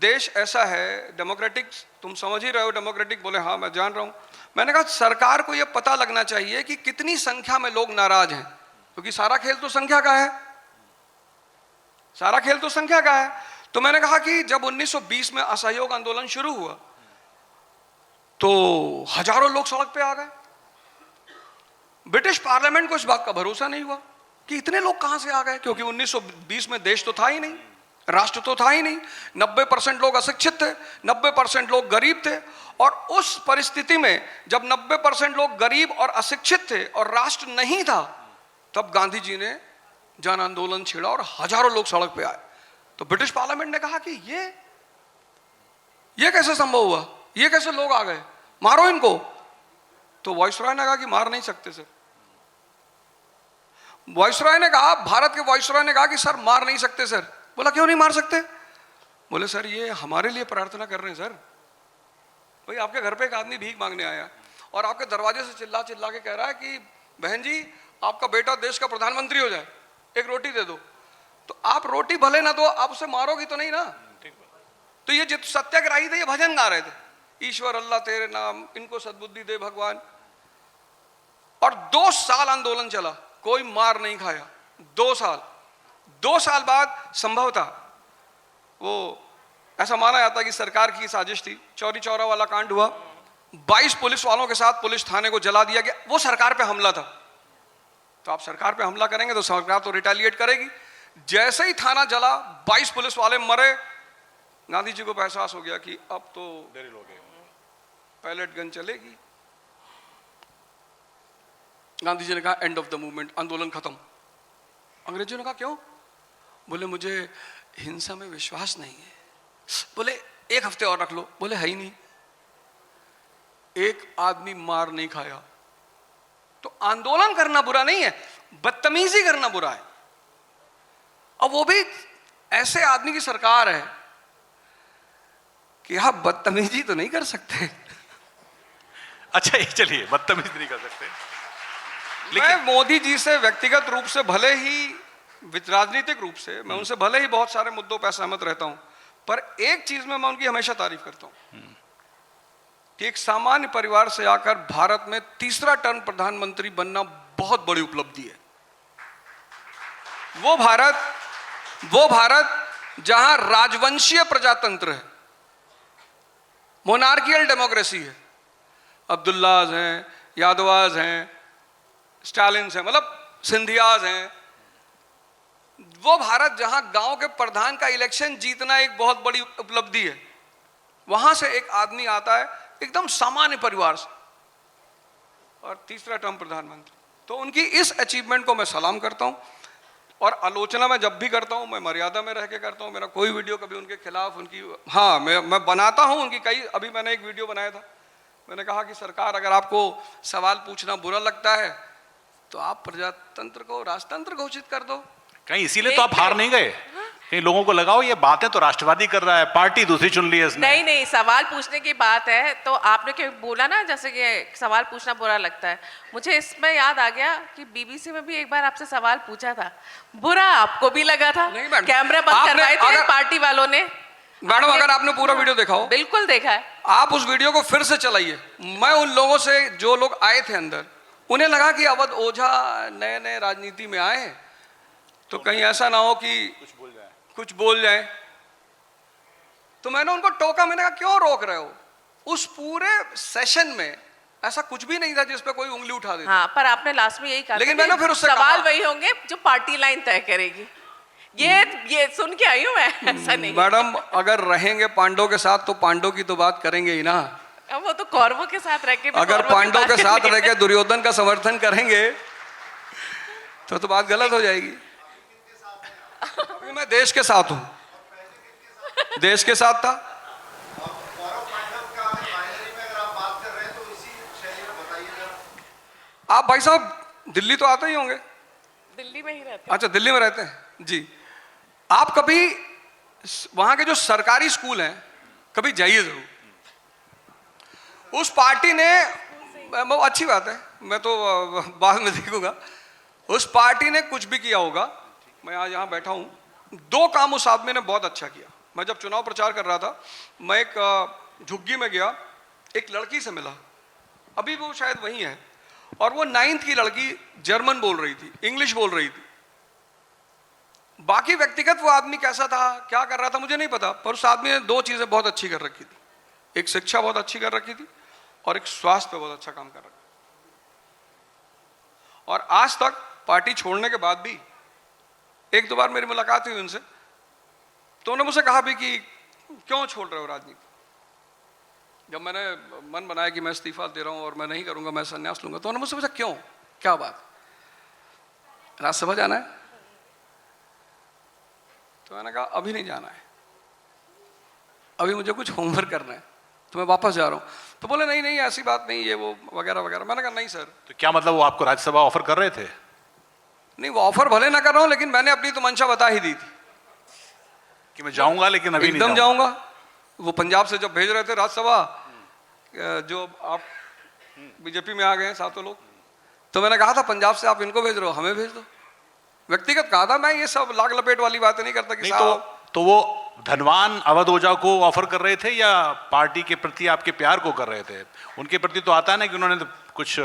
देश ऐसा है डेमोक्रेटिक, तुम समझ ही रहे हो डेमोक्रेटिक। बोले हाँ मैं जान रहा हूं। मैंने कहा सरकार को यह पता लगना चाहिए कि कितनी संख्या में लोग नाराज हैं, क्योंकि सारा खेल तो संख्या का है। सारा खेल तो संख्या का है। तो मैंने कहा कि जब 1920 में असहयोग आंदोलन शुरू हुआ तो हजारों लोग सड़क पे आ गए। ब्रिटिश पार्लियामेंट को इस बात का भरोसा नहीं हुआ कि इतने लोग कहां से आ गए, क्योंकि 1920 में देश तो था ही नहीं, राष्ट्र तो था ही नहीं। 90% लोग अशिक्षित थे, 90% लोग गरीब थे। और उस परिस्थिति में जब 90% लोग गरीब और अशिक्षित थे और राष्ट्र नहीं था, तब गांधी जी ने जन आंदोलन छेड़ा और हजारों लोग सड़क पे आए। तो ब्रिटिश पार्लियामेंट ने कहा कि ये कैसे संभव हुआ, ये कैसे लोग आ गए, मारो इनको। तो वाइसरॉय ने कहा कि मार नहीं सकते सर। वाइसरॉय ने कहा, भारत के वाइसरॉय ने कहा कि सर मार नहीं सकते सर। बोला क्यों नहीं मार सकते? बोले सर ये हमारे लिए प्रार्थना कर रहे हैं सर। भाई आपके घर पे एक आदमी भीख मांगने आया और आपके दरवाजे से चिल्ला चिल्ला के कह रहा है कि बहन जी आपका बेटा देश का प्रधानमंत्री हो जाए, एक रोटी दे दो। तो आप रोटी भले ना दो, आप उसे मारोगी तो नहीं ना। तो ये जित सत्याग्रही थे, ये भजन गा रहे थे, ईश्वर अल्लाह तेरे नाम, इनको सद्बुद्धि दे भगवान। और 2 साल आंदोलन चला, कोई मार नहीं खाया। 2 साल बाद संभवतः वो ऐसा माना जाता है कि सरकार की साजिश थी, चौरी चौरा वाला कांड हुआ। 22 पुलिस वालों के साथ पुलिस थाने को जला दिया गया। वो सरकार पे हमला था। तो आप सरकार पे हमला करेंगे तो सरकार तो रिटेलिएट करेगी। जैसे ही थाना जला, 22 पुलिस वाले मरे। गांधी जी को एहसास हो गया कि अब तो देरी हो गई, पैलेट गन चलेगी। गांधी जी ने कहा एंड ऑफ द मूवमेंट, आंदोलन खत्म। अंग्रेजों ने कहा क्यों? बोले मुझे हिंसा में विश्वास नहीं है। बोले 1 हफ्ते और रख लो। बोले है ही नहीं, एक आदमी मार नहीं खाया। तो आंदोलन करना बुरा नहीं है, बदतमीजी करना बुरा है। और वो भी ऐसे आदमी की सरकार है कि आप बदतमीजी तो नहीं कर सकते। अच्छा ये चलिए, बदतमीजी नहीं कर सकते। मैं मोदी जी से व्यक्तिगत रूप से भले ही, राजनीतिक रूप से मैं उनसे भले ही बहुत सारे मुद्दों पर सहमत रहता हूं, पर एक चीज में मैं उनकी हमेशा तारीफ करता हूं कि एक सामान्य परिवार से आकर भारत में 3रा टर्म प्रधानमंत्री बनना बहुत बड़ी उपलब्धि है। वो भारत जहां राजवंशीय प्रजातंत्र है, मोनार्कियल डेमोक्रेसी है, अब्दुल्लाज हैं, यादवाज हैं, स्टालिन्स हैं, मतलब सिंधियाज हैं। वो भारत जहां गांव के प्रधान का इलेक्शन जीतना एक बहुत बड़ी उपलब्धि है, वहां से एक आदमी आता है एकदम सामान्य परिवार से और तीसरा टर्म प्रधानमंत्री। तो उनकी इस अचीवमेंट को मैं सलाम करता हूं और आलोचना मैं जब भी करता हूं मैं मर्यादा में रह के करता हूं। मेरा कोई वीडियो कभी उनके खिलाफ उनकी, हाँ मैं बनाता हूं उनकी कई, अभी मैंने एक वीडियो बनाया था, मैंने कहा कि सरकार अगर आपको सवाल पूछना बुरा लगता है तो आप प्रजातंत्र को राजतंत्र घोषित कर दो। कहीं इसीलिए तो आप हार नहीं गए? कहीं लोगों को लगाओ ये बातें तो राष्ट्रवादी कर रहा है, पार्टी दूसरी चुन ली है इसने। नहीं नहीं, सवाल पूछने की बात है तो आपने क्यों बोला ना जैसे कि सवाल पूछना बुरा लगता है, मुझे इसमें याद आ गया कि बीबीसी में भी एक बार आपसे सवाल पूछा था, बुरा आपको भी लगा था, नहीं मैडम, कैमरा बंद आपने करवाए थे अगर- पार्टी वालों ने। मैडम अगर आपने पूरा वीडियो देखा हो, बिल्कुल देखा है। आप उस वीडियो को फिर से चलाइए। मैं उन लोगों से, जो लोग आए थे अंदर, उन्हें लगा कि अवध ओझा नए नए राजनीति में आए हैं तो कहीं ऐसा ना हो कि कुछ बोल जाए। तो मैंने उनको टोका, मैंने कहा क्यों रोक रहे हो? उस पूरे सेशन में ऐसा कुछ भी नहीं था जिस पे कोई उंगली उठा दे। हाँ, पर आपने लास्ट में यही कहा लेकिन था कि मैंने फिर उससे सवाल कहा- वही होंगे जो पार्टी लाइन तय करेगी। ये सुन के आई हूं मैं, ऐसा नहीं। मैडम अगर रहेंगे पांडवों के साथ तो पांडवों की तो बात करेंगे ही ना। अब वो तो कौरवों के साथ रह के भी अगर कौरवों की पांडवों बात के साथ करेंगे। रह के दुर्योधन का समर्थन करेंगे तो बात गलत हो जाएगी। अभी मैं देश के साथ हूं, देश के साथ था। आप भाई साहब दिल्ली तो आते ही होंगे? दिल्ली में ही रहते हैं। अच्छा, दिल्ली में रहते हैं जी। आप कभी वहां के जो सरकारी स्कूल हैं कभी जाइए जरूर। उस पार्टी ने, वो अच्छी बात है, मैं तो बाद में देखूंगा। उस पार्टी ने कुछ भी किया होगा, मैं आज यहाँ बैठा हूँ, दो काम उस आदमी ने बहुत अच्छा किया। मैं जब चुनाव प्रचार कर रहा था, मैं एक झुग्गी में गया, एक लड़की से मिला, अभी वो शायद वही है, और वो 9th की लड़की जर्मन बोल रही थी, इंग्लिश बोल रही थी। बाकी व्यक्तिगत वो आदमी कैसा था, क्या कर रहा था, मुझे नहीं पता, पर उस आदमी ने दो चीजें बहुत अच्छी कर रखी थी। एक शिक्षा बहुत अच्छी कर रखी थी और एक स्वास्थ्य पे बहुत अच्छा काम कर रखा। और आज तक पार्टी छोड़ने के बाद भी एक दो बार मेरी मुलाकात हुई उनसे, तो उन्होंने मुझसे कहा भी कि क्यों छोड़ रहे हो राजनीति। जब मैंने मन बनाया कि मैं इस्तीफा दे रहा हूं और मैं नहीं करूंगा, मैं संन्यास लूंगा, तो उन्होंने मुझसे पूछा क्यों, क्या बात, राज्यसभा जाना है? तो मैंने कहा अभी नहीं जाना है, अभी मुझे कुछ होमवर्क करना है, तो मैं वापस जा रहा हूं। तो बोले नहीं नहीं ऐसी बात नहीं, ये वो वगैरह वगैरह। मैंने कहा नहीं सर। तो क्या मतलब वो आपको राज्यसभा ऑफर कर रहे थे? नहीं, वो ऑफर भले ना कर रहा हूं, लेकिन मैंने अपनी तो मंशा बता ही दी थी कि मैं जाऊंगा लेकिन अभी नहीं एकदम जाऊंगा। वो पंजाब से जब भेज रहे थे राज्यसभा, जो आप बीजेपी में आ गए हैं सातों लोग, तो मैंने कहा था पंजाब से आप इनको भेज रहे हो, हमें भेज दो। व्यक्तिगत कहा था मैं, ये सब लाग लपेट वाली बातें नहीं करता कि नहीं। साहब तो वो धनवान अवध ओझा को ऑफर कर रहे थे या पार्टी के प्रति आपके प्यार को कर रहे थे? उनके प्रति तो आता है ना कि उन्होंने तो कुछ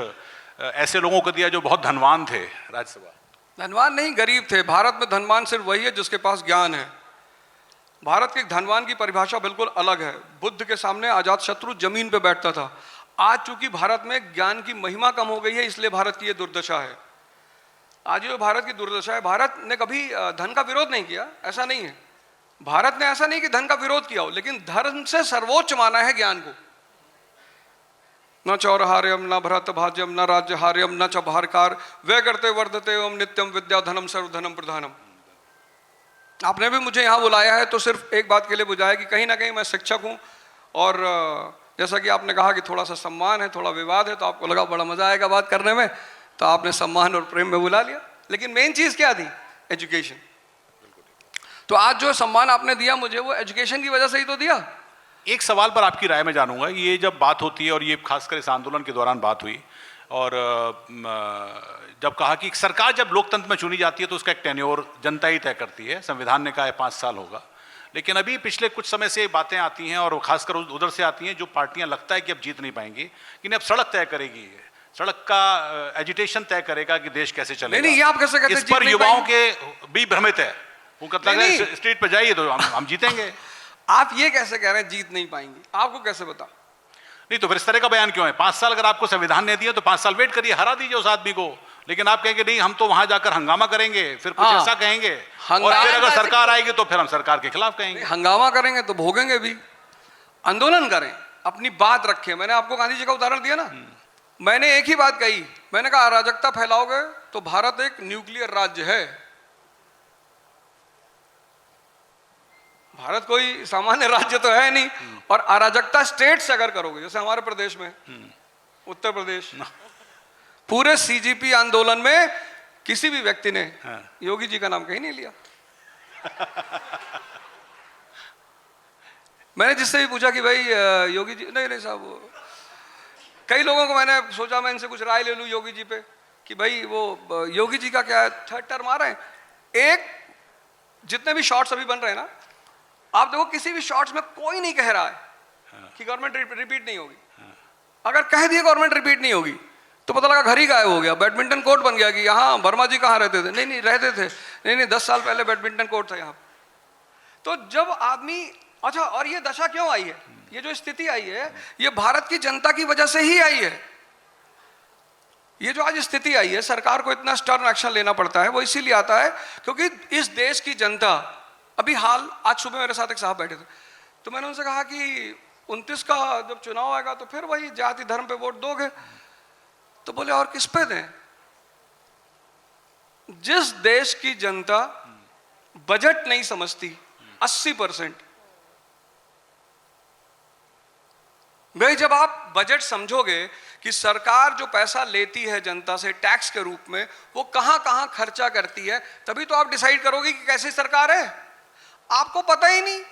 ऐसे लोगों को दिया जो बहुत धनवान थे राज्यसभा। धनवान नहीं, गरीब थे। भारत में धनवान सिर्फ वही है जिसके पास ज्ञान है। भारत के धनवान की परिभाषा बिल्कुल अलग है। बुद्ध के सामने अजात शत्रु जमीन पे बैठता था। आज चूंकि भारत में ज्ञान की महिमा कम हो गई है, इसलिए भारत की ये दुर्दशा है। आज जो भारत की दुर्दशा है, भारत ने कभी धन का विरोध नहीं किया, ऐसा नहीं है। भारत ने ऐसा नहीं कि धन का विरोध किया हो, लेकिन धर्म से सर्वोच्च माना है ज्ञान को। न चौरहार्यम न भरत भाज्यम न राज्यहार्यम न च भारकार वे करते वर्धते एवं नित्यम विद्या धनम सर्वधनम प्रधानम। आपने भी मुझे यहाँ बुलाया है तो सिर्फ एक बात के लिए बुलाया कि कहीं ना कहीं मैं शिक्षक हूँ, और जैसा कि आपने कहा कि थोड़ा सा सम्मान है, थोड़ा विवाद है, तो आपको लगा बड़ा मजा आएगा बात करने में, तो आपने सम्मान और प्रेम में बुला लिया। लेकिन मेन चीज क्या थी? एजुकेशन। तो आज जो सम्मान आपने दिया मुझे, वो एजुकेशन की वजह से ही तो दिया। एक सवाल पर आपकी राय में जानूंगा। ये जब बात होती है, और ये खासकर इस आंदोलन के दौरान बात हुई, और जब कहा कि सरकार जब लोकतंत्र में चुनी जाती है तो उसका एक टेन्योर जनता ही तय करती है, संविधान ने कहा है 5 साल होगा, लेकिन अभी पिछले कुछ समय से बातें आती हैं, और खासकर उधर से आती हैं जो पार्टियां लगता है कि अब जीत नहीं पाएंगी, कि अब सड़क तय करेगी, सड़क का एजुटेशन तय करेगा कि देश कैसे चलेगा। नहीं, ये आप कैसे कहते हैं इस पर जीत नहीं युवाओं पाएंगे? के भी भ्रमित है, वो कहता है स्ट्रीट पर जाइए तो हम जीतेंगे। आप ये कैसे कह रहे हैं जीत नहीं पाएंगे? आपको कैसे बता? नहीं तो फिर इस तरह का बयान क्यों है? 5 साल अगर आपको संविधान ने दिया तो 5 साल वेट करिए, हरा दीजिए उस आदमी को। लेकिन आप कहेंगे नहीं हम तो वहां जाकर हंगामा करेंगे, फिर कुछ हाँ। ऐसा कहेंगे और हंगामा फिर अगर कैसे सरकार आएगी तो फिर हम सरकार के खिलाफ कहेंगे। हंगामा करेंगे तो भोगेंगे भी, आंदोलन करें, अपनी बात रखें। मैंने आपको गांधी जी का उदाहरण दिया ना, मैंने एक ही बात कही, मैंने कहा अराजकता फैलाओगे तो भारत एक न्यूक्लियर राज्य है। भारत कोई सामान्य राज्य तो है नहीं, और अराजकता स्टेट से अगर करोगे, जैसे हमारे प्रदेश में उत्तर प्रदेश, पूरे सीजीपी आंदोलन में किसी भी व्यक्ति ने योगी जी का नाम कहीं नहीं लिया। मैंने जिससे भी पूछा कि भाई योगी जी, नहीं साहब, कई लोगों को मैंने सोचा मैं इनसे कुछ राय ले लूं योगी जी पे कि भाई वो योगी जी का क्या है, 3rd टर्म आ रहे हैं। एक जितने भी शॉट्स अभी बन रहे हैं ना, आप देखो किसी भी शॉट्स में कोई नहीं कह रहा है कि गवर्नमेंट रिपीट नहीं होगी। अगर कह दिए गवर्नमेंट रिपीट नहीं होगी तो पता लगा घर ही गायब हो गया, बैडमिंटन कोर्ट बन गया कि यहाँ वर्मा जी कहाँ रहते थे, नहीं रहते थे, नहीं 10 साल पहले बैडमिंटन कोर्ट था यहाँ। तो जब आदमी, अच्छा, और ये दशा क्यों आई है, ये जो स्थिति आई है, ये भारत की जनता की वजह से ही आई है। ये जो आज स्थिति आई है, सरकार को इतना स्टर्न एक्शन लेना पड़ता है, वो इसीलिए आता है क्योंकि इस देश की जनता, अभी आज सुबह मेरे साथ एक साहब बैठे थे, तो मैंने उनसे कहा कि 29 का जब चुनाव आएगा तो फिर वही जाति धर्म पे वोट दोगे? तो बोले और किस पे दें? जिस देश की जनता बजट नहीं समझती 80%, भाई जब आप बजट समझोगे कि सरकार जो पैसा लेती है जनता से टैक्स के रूप में, वो कहां कहां खर्चा करती है, तभी तो आप डिसाइड करोगे कि कैसी सरकार है। आपको पता ही नहीं,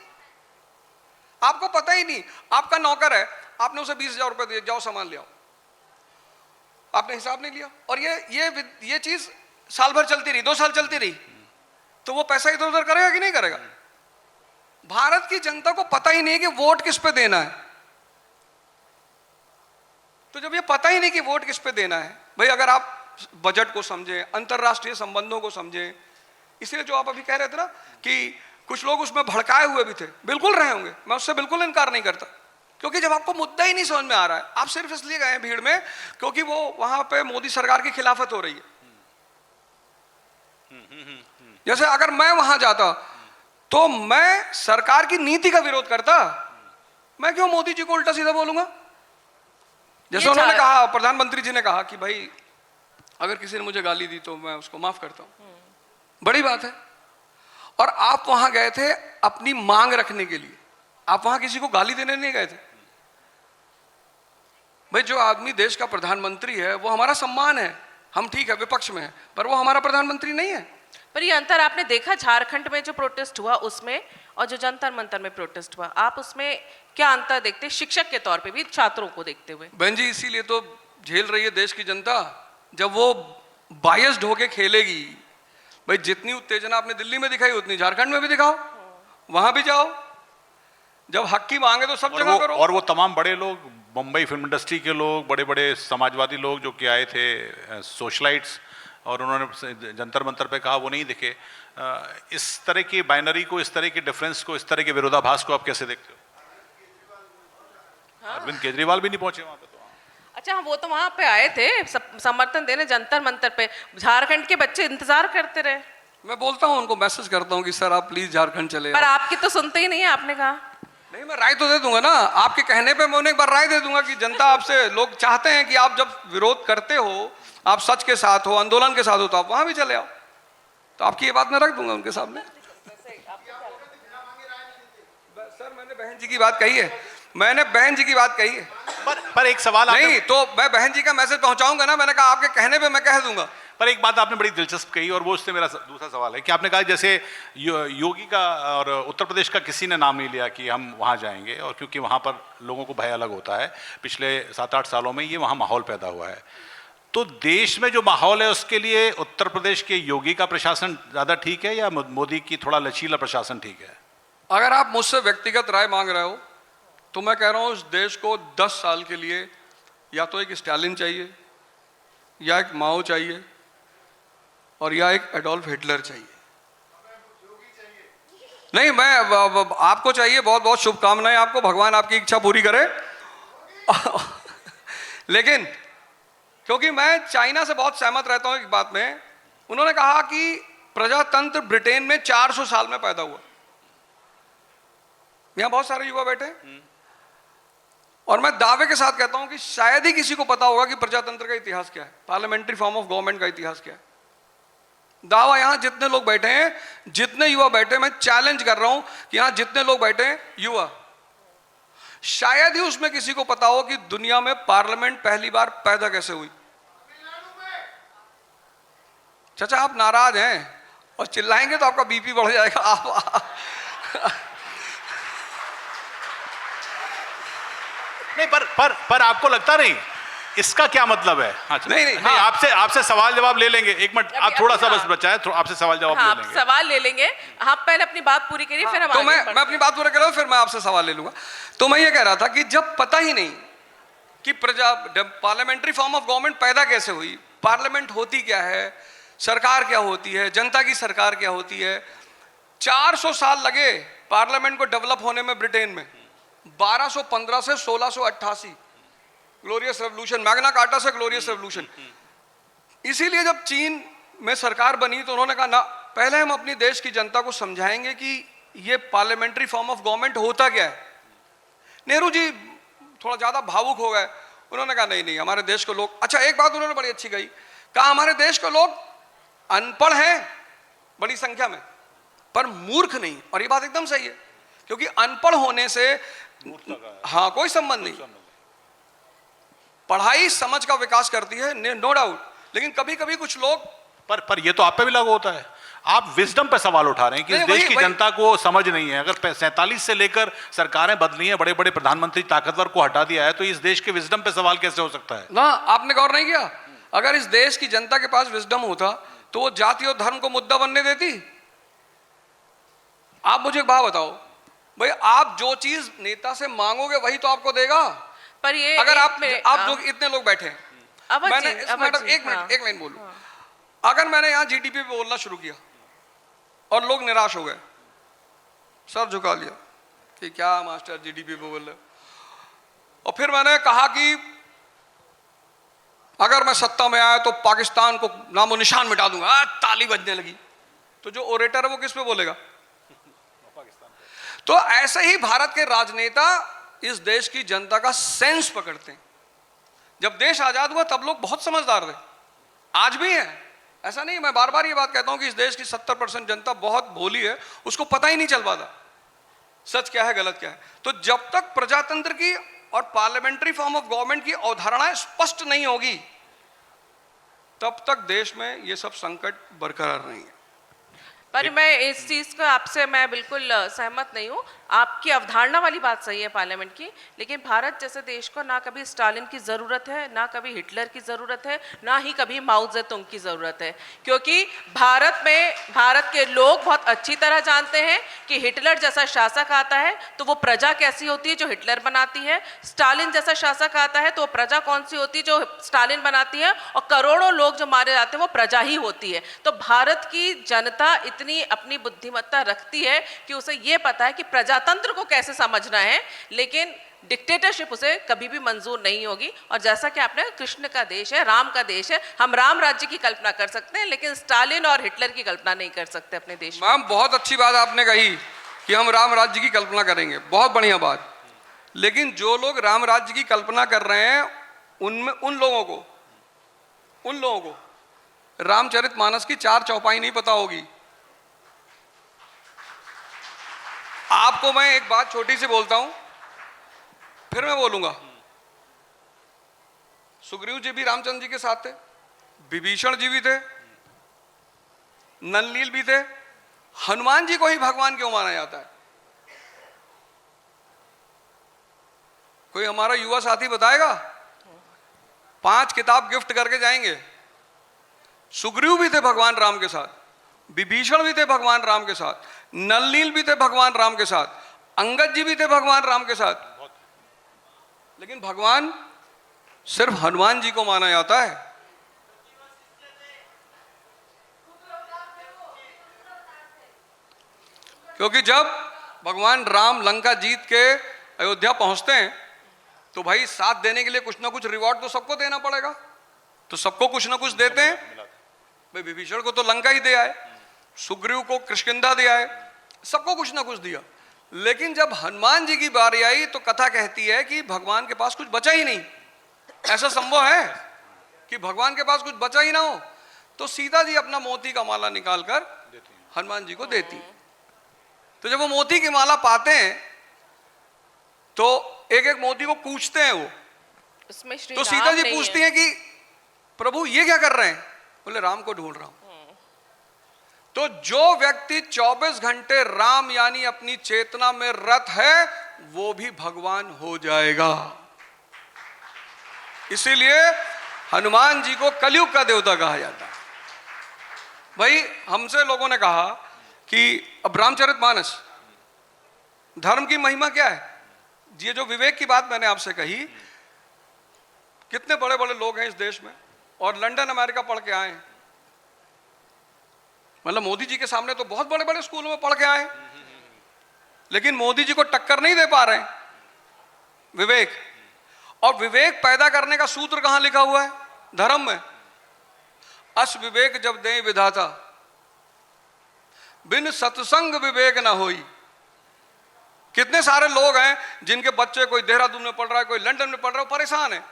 आपको पता ही नहीं। आपका नौकर है, आपने उसे 20,000 रुपए दिए, जाओ सामान ले आओ, आपने हिसाब नहीं लिया, और ये चीज साल भर चलती रही, 2 साल चलती रही, तो वो पैसा इधर उधर करेगा कि नहीं करेगा? भारत की जनता को पता ही नहीं कि वोट किस पे देना है। तो जब ये पता ही नहीं कि वोट किस पे देना है, भाई अगर आप बजट को समझें, अंतरराष्ट्रीय संबंधों को समझें, इसलिए जो आप अभी कह रहे थे ना कि कुछ लोग उसमें भड़काए हुए भी थे, बिल्कुल रहे होंगे, मैं उससे बिल्कुल इनकार नहीं करता, क्योंकि जब आपको मुद्दा ही नहीं समझ में आ रहा है, आप सिर्फ इसलिए गए हैं भीड़ में क्योंकि वो वहां पे मोदी सरकार की खिलाफत हो रही है। जैसे अगर मैं वहां जाता तो मैं सरकार की नीति का विरोध करता, मैं क्यों मोदी जी को उल्टा सीधा बोलूंगा? जैसे उन्होंने कहा, प्रधानमंत्री जी ने कहा कि भाई अगर किसी ने मुझे गाली दी तो मैं उसको माफ करता हूं, बड़ी बात है। और आप वहां गए थे अपनी मांग रखने के लिए, आप वहां किसी को गाली देने नहीं गए थे। भाई जो आदमी देश का प्रधानमंत्री है वो हमारा सम्मान है, हम ठीक है विपक्ष में है, पर वो हमारा प्रधानमंत्री नहीं है। पर ये अंतर आपने देखा झारखंड में जो प्रोटेस्ट हुआ उसमें और जो जंतर मंतर में प्रोटेस्ट हुआ, आप उसमें क्या अंतर देखते, शिक्षक के तौर पे भी, छात्रों को देखते हुए? बहन जी इसीलिए तो झेल रही है देश की जनता, जब वो बायस्ड होके खेलेगी। भाई जितनी उत्तेजना आपने दिल्ली में दिखाई उतनी झारखंड में भी दिखाओ, वहां भी जाओ, जब हक की मांगे तो सब जगह करो। और वो तमाम बड़े लोग, मुंबई फिल्म इंडस्ट्री के लोग, बड़े बड़े समाजवादी लोग जो कि आए थे, सोशलाइट्स, और उन्होंने जंतर मंतर पे कहा, वो नहीं दिखे। इस तरह की बाइनरी को, इस तरह के डिफरेंस को, इस तरह के विरोधाभास को आप कैसे देखते हो? अरविंद केजरीवाल भी नहीं पहुंचे वहां पे। तो अच्छा, वो तो वहां पे आए थे समर्थन देने जंतर मंतर पे, झारखंड के बच्चे इंतजार करते रहे। मैं बोलता हूं उनको, मैसेज करता हूं कि सर आप प्लीज झारखंड चले। पर आपकी तो सुनते ही नहीं है, आपने कहा नहीं, मैं राय तो दे दूंगा ना, आपके कहने पे मैं उन्हें एक बार राय दे दूंगा कि जनता आपसे, लोग चाहते हैं कि आप जब विरोध करते हो, आप सच के साथ हो, आंदोलन के साथ हो, तो आप वहां भी चले आओ। तो आपकी ये बात मैं रख दूंगा उनके सामने। सर मैंने बहन जी की बात कही है, मैंने बहन जी की बात कही है, पर एक सवाल नहीं तो मैं बहन जी का मैसेज पहुंचाऊंगा ना, मैंने कहा आपके कहने पे मैं कह दूंगा। पर एक बात आपने बड़ी दिलचस्प कही, और वो उससे मेरा दूसरा सवाल है कि आपने कहा जैसे योगी का और उत्तर प्रदेश का किसी ने नाम नहीं लिया कि हम वहाँ जाएंगे, और क्योंकि वहाँ पर लोगों को भय अलग होता है, पिछले 7-8 सालों में ये वहाँ माहौल पैदा हुआ है। तो देश में जो माहौल है उसके लिए उत्तर प्रदेश के योगी का प्रशासन ज़्यादा ठीक है या मोदी की थोड़ा लचीला प्रशासन ठीक है? अगर आप मुझसे व्यक्तिगत राय मांग रहे हो तो मैं कह रहा हूँ इस देश को 10 साल के लिए या तो एक स्टालिन चाहिए, या एक माओ चाहिए, और या एक एडोल्फ हिटलर चाहिए। नहीं, मैं आपको चाहिए, बहुत बहुत शुभकामनाएं आपको, भगवान आपकी इच्छा पूरी करे। लेकिन क्योंकि मैं चाइना से बहुत सहमत रहता हूं एक बात में, उन्होंने कहा कि प्रजातंत्र ब्रिटेन में 400 साल में पैदा हुआ। यहां बहुत सारे युवा बैठे हैं और मैं दावे के साथ कहता हूं कि शायद ही किसी को पता होगा कि प्रजातंत्र का इतिहास क्या है, पार्लियामेंट्री फॉर्म ऑफ गवर्नमेंट का इतिहास क्या है। दावा यहां जितने लोग बैठे हैं, जितने युवा बैठे, मैं चैलेंज कर रहा हूं कि यहां जितने लोग बैठे हैं युवा, शायद ही उसमें किसी को पता हो कि दुनिया में पार्लियामेंट पहली बार पैदा कैसे हुई। चाचा आप नाराज हैं और चिल्लाएंगे तो आपका बीपी बढ़ जाएगा। आप नहीं, पर आपको लगता नहीं इसका क्या मतलब है? हाँ, नहीं, हाँ, आपसे सवाल जवाब ले लेंगे। एक मिनट, आप थोड़ा सा बस बचा है, आपसे सवाल जवाब हाँ, ले लेंगे। सवाल ले लेंगे। आप पहले अपनी बात पूरी करिए, फिर हम तो आगे मैं बढ़ते अपनी बात पूरा कर रहा हूं, फिर मैं आपसे सवाल ले लूंगा। तो मैं ये कह रहा था कि जब पता ही नहीं कि पार्लियामेंट्री फॉर्म ऑफ गवर्नमेंट पैदा कैसे हुई, पार्लियामेंट होती क्या है, सरकार क्या होती है, जनता की सरकार क्या होती है। 400 साल लगे पार्लियामेंट को डेवलप होने में ब्रिटेन में, 1215 से 1688 ग्लोरियस रेवोल्यूशन, मैग्ना कार्टा से ग्लोरियस रेवोल्यूशन। इसीलिए जब चीन में सरकार बनी तो उन्होंने कहा ना, पहले हम अपनी देश की जनता को समझाएंगे कि ये पार्लियामेंट्री फॉर्म ऑफ गवर्नमेंट होता क्या है। नेहरू जी थोड़ा ज्यादा भावुक हो गए, उन्होंने कहा नहीं हमारे देश को लोग, अच्छा एक बात उन्होंने बड़ी अच्छी कही, कहा हमारे देश के लोग अनपढ़ हैं बड़ी संख्या में पर मूर्ख नहीं। और ये बात एकदम सही है, क्योंकि अनपढ़ होने से हाँ कोई संबंध नहीं, पढ़ाई समझ का विकास करती है, नो डाउट, लेकिन कभी कभी कुछ लोग पर ये तो आप पे भी लागू होता है। आप विजडम पे सवाल उठा रहे हैं कि इस देश की जनता को समझ नहीं है। अगर 47 से लेकर सरकारें बदली हैं, बड़े बड़े प्रधानमंत्री ताकतवर को हटा दिया है, तो इस देश के विजडम पे सवाल कैसे हो सकता है? ना आपने गौर नहीं किया, अगर इस देश की जनता के पास विजडम होता तो वो जाति और धर्म को मुद्दा बनने देती। आप मुझे एक बात बताओ भाई, आप जो चीज नेता से मांगोगे वही तो आपको देगा। पर ये अगर आप जो इतने लोग बैठे हैं, मैंने एक लाइन बोलूं, अगर मैंने यहां जीडीपी पे बोलना शुरू किया और लोग निराश हो गए, सर झुका लिया कि क्या मास्टर जीडीपी पे बोल रहे, और फिर मैंने कहा कि अगर मैं सत्ता में आया तो पाकिस्तान को नामो निशान मिटा दूंगा, ताली बजने लगी, तो जो ओरेटर है वो किस पे बोलेगा? तो ऐसे ही भारत के राजनेता इस देश की जनता का सेंस पकड़ते हैं। जब देश आजाद हुआ तब लोग बहुत समझदार थे, आज भी हैं, ऐसा नहीं। मैं बार बार ये बात कहता हूं कि इस देश की 70% जनता बहुत भोली है, उसको पता ही नहीं चल पाता सच क्या है गलत क्या है। तो जब तक प्रजातंत्र की और पार्लियामेंट्री फॉर्म ऑफ गवर्नमेंट की अवधारणाएं स्पष्ट नहीं होगी तब तक देश में ये सब संकट बरकरार रहेंगे। पर मैं इस चीज का आपसे मैं बिल्कुल सहमत नहीं हूँ। आपकी अवधारणा वाली बात सही है पार्लियामेंट की, लेकिन भारत जैसे देश को ना कभी स्टालिन की ज़रूरत है, ना कभी हिटलर की ज़रूरत है, ना ही कभी माओ ज़ेतुंग की ज़रूरत है। क्योंकि भारत के लोग बहुत अच्छी तरह जानते हैं कि हिटलर जैसा शासक आता है तो वो प्रजा कैसी होती है जो हिटलर बनाती है, स्टालिन जैसा शासक आता है तो वो प्रजा कौन सी होती है जो स्टालिन बनाती है, और करोड़ों लोग जो मारे जाते हैं वो प्रजा ही होती है। तो भारत की जनता इतनी अपनी बुद्धिमत्ता रखती है कि उसे ये पता है कि प्रजातंत्र को कैसे समझना है, लेकिन डिक्टेटरशिप उसे कभी भी मंजूर नहीं होगी। और जैसा कि आपने, कृष्ण का देश है, राम का देश है, हम राम राज्य की कल्पना कर सकते हैं लेकिन स्टालिन और हिटलर की कल्पना नहीं कर सकते अपने देश में। मैम बहुत अच्छी बात आपने कही कि हम राम राज्य की कल्पना करेंगे, बहुत बढ़िया बात, लेकिन जो लोग राम राज्य की कल्पना कर रहे हैं उनमें उन लोगों को रामचरितमानस की 4 चौपाई नहीं पता होगी। आपको मैं एक बात छोटी सी बोलता हूं, फिर मैं बोलूंगा। सुग्रीव जी भी रामचंद्र जी के साथ थे, विभीषण जी भी थे, नलनील भी थे, हनुमान जी को ही भगवान क्यों माना जाता है? कोई हमारा युवा साथी बताएगा? 5 किताब गिफ्ट करके जाएंगे। सुग्रीव भी थे भगवान राम के साथ, विभीषण भी थे भगवान राम के साथ, नलनील भी थे भगवान राम के साथ, अंगद जी भी थे भगवान राम के साथ, लेकिन भगवान सिर्फ हनुमान जी को माना जाता है। क्योंकि जब भगवान राम लंका जीत के अयोध्या पहुंचते हैं तो भाई साथ देने के लिए कुछ ना कुछ रिवॉर्ड तो सबको देना पड़ेगा, तो सबको कुछ ना कुछ देते हैं। भाई विभीषण को तो लंका ही दे आए, सुग्रीव को किष्किंधा दे आए, सबको कुछ ना कुछ दिया। लेकिन जब हनुमान जी की बारी आई तो कथा कहती है कि भगवान के पास कुछ बचा ही नहीं। ऐसा संभव है कि भगवान के पास कुछ बचा ही ना हो? तो सीता जी अपना मोती का माला निकालकर हनुमान जी को देती। तो जब वो मोती की माला पाते हैं तो एक एक मोती को पूछते हैं वो। इसमें श्री तो राम सीता जी नहीं पूछती है। हैं कि प्रभु ये क्या कर रहे हैं? बोले राम को ढूंढ रहा हूं। तो जो व्यक्ति 24 घंटे राम यानी अपनी चेतना में रत है वो भी भगवान हो जाएगा। इसीलिए हनुमान जी को कलयुग का देवता कहा जाता है। भाई हमसे लोगों ने कहा कि अब रामचरितमानस, धर्म की महिमा क्या है? ये जो विवेक की बात मैंने आपसे कही, कितने बड़े बड़े लोग हैं इस देश में और लंदन अमेरिका पढ़ के आए, मतलब मोदी जी के सामने तो बहुत बड़े बड़े स्कूलों में पढ़ के आए, लेकिन मोदी जी को टक्कर नहीं दे पा रहे हैं विवेक। और विवेक पैदा करने का सूत्र कहां लिखा हुआ है? धर्म में। अस विवेक जब दे विधाता, बिन सत्संग विवेक ना होई। कितने सारे लोग हैं जिनके बच्चे, कोई देहरादून में पढ़ रहा है, कोई लंदन में पढ़ रहा है, परेशान है।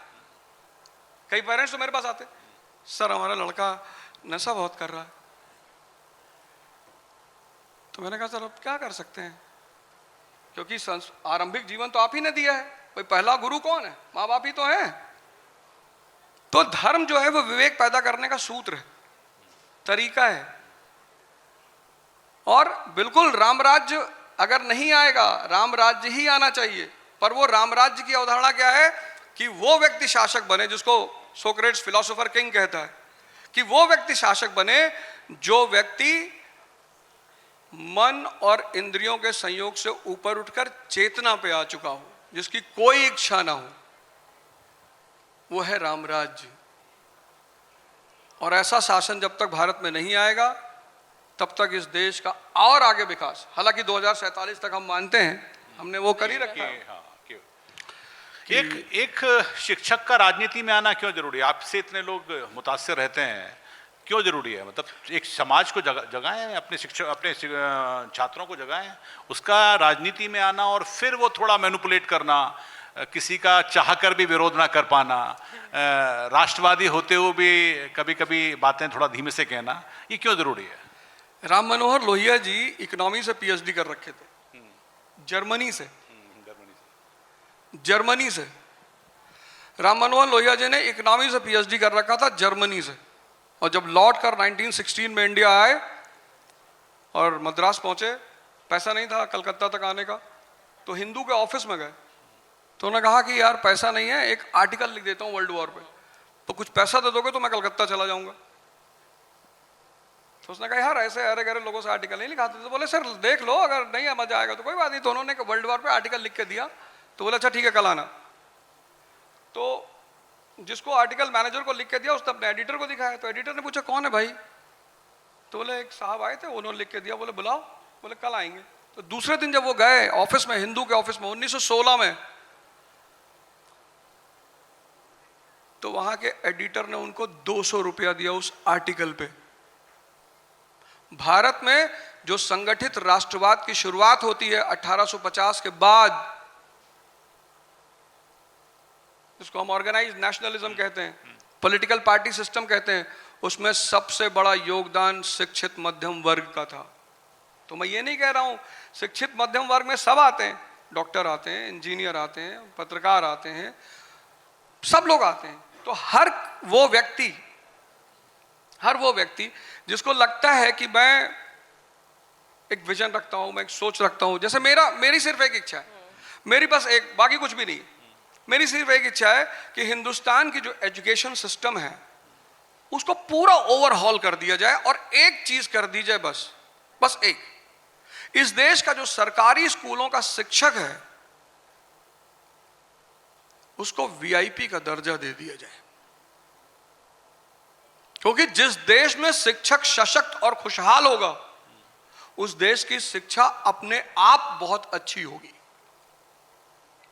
कई पेरेंट्स तो मेरे पास आते, सर हमारा लड़का नशा बहुत कर रहा है। तो मैंने कहा सर अब क्या कर सकते हैं, क्योंकि आरंभिक जीवन तो आप ही ने दिया है, भाई पहला गुरु कौन है? माँ बाप ही तो है। तो धर्म जो है वो विवेक पैदा करने का सूत्र है, तरीका है। और बिल्कुल रामराज्य अगर नहीं आएगा, राम राज्य ही आना चाहिए। पर वो राम राज्य की अवधारणा क्या है कि वो व्यक्ति शासक बने, जिसको सोक्रेट्स फिलोसोफर किंग कहता है कि वो व्यक्ति शासक बने जो व्यक्ति मन और इंद्रियों के संयोग से ऊपर उठकर चेतना पे आ चुका हो, जिसकी कोई इच्छा ना हो। वो है रामराज्य। और ऐसा शासन जब तक भारत में नहीं आएगा तब तक इस देश का और आगे विकास, हालांकि 2047 तक हम मानते हैं, हमने वो कर ही रखा है। एक शिक्षक का राजनीति में आना क्यों जरूरी है? आपसे इतने लोग मुतासिर रहते हैं, क्यों जरूरी है? मतलब एक समाज को जगाएं, अपने शिक्षक, अपने छात्रों को जगाएं, उसका राजनीति में आना और फिर वो थोड़ा मैनिपुलेट करना, किसी का चाहकर भी विरोध ना कर पाना, राष्ट्रवादी होते हुए भी कभी कभी बातें थोड़ा धीमे से कहना, ये क्यों जरूरी है? राम मनोहर लोहिया जी इकोनॉमी से पीएचडी कर रखे थे, जर्मनी से। जर्मनी से राम मनोहर लोहिया जी ने इकोनॉमी से पीएचडी कर रखा था, जर्मनी से। और जब लौट कर 1916 में इंडिया आए और मद्रास पहुंचे, पैसा नहीं था कलकत्ता तक आने का, तो हिंदू के ऑफिस में गए। तो उन्होंने कहा कि यार पैसा नहीं है, एक आर्टिकल लिख देता हूँ वर्ल्ड वॉर पे, तो कुछ पैसा दे दोगे तो मैं कलकत्ता चला जाऊंगा। तो उसने कहा यार ऐसे अरे गहरे लोगों से आर्टिकल नहीं लिखाते। तो बोले सर देख लो, अगर नहीं मजा आएगा तो कोई बात नहीं। तो उन्होंने वर्ल्ड वॉर पे आर्टिकल लिख के दिया। तो बोले अच्छा ठीक है कल आना। तो जिसको आर्टिकल मैनेजर को लिख के दिया उसने अपने एडिटर को दिखाया। तो एडिटर ने पूछा कौन है भाई? तो बोले एक साहब आए थे, उन्होंने लिख के दिया। बोले बुलाओ। बोले कल आएंगे। तो दूसरे दिन जब वो गए ऑफिस में, हिंदू के ऑफिस में 1916 में, तो वहां के एडिटर ने उनको 200 रुपया दिया उस आर्टिकल पे। भारत में जो संगठित राष्ट्रवाद की शुरुआत होती है 1850 के बाद, जिसको हम ऑर्गेनाइज्ड नेशनलिज्म कहते हैं, पॉलिटिकल पार्टी सिस्टम कहते हैं, उसमें सबसे बड़ा योगदान शिक्षित मध्यम वर्ग का था। तो मैं ये नहीं कह रहा हूं शिक्षित मध्यम वर्ग में सब आते हैं, डॉक्टर आते हैं, इंजीनियर आते हैं, पत्रकार आते हैं, सब लोग आते हैं। तो हर वो व्यक्ति जिसको लगता है कि मैं एक विजन रखता हूं, मैं एक सोच रखता हूं, जैसे मेरी सिर्फ एक इच्छा है, मेरी बस एक, बाकी कुछ भी नहीं, मेरी सिर्फ एक इच्छा है कि हिंदुस्तान की जो एजुकेशन सिस्टम है उसको पूरा ओवरहॉल कर दिया जाए और एक चीज कर दी जाए, बस एक, इस देश का जो सरकारी स्कूलों का शिक्षक है उसको वीआईपी का दर्जा दे दिया जाए। क्योंकि जिस देश में शिक्षक सशक्त और खुशहाल होगा उस देश की शिक्षा अपने आप बहुत अच्छी होगी।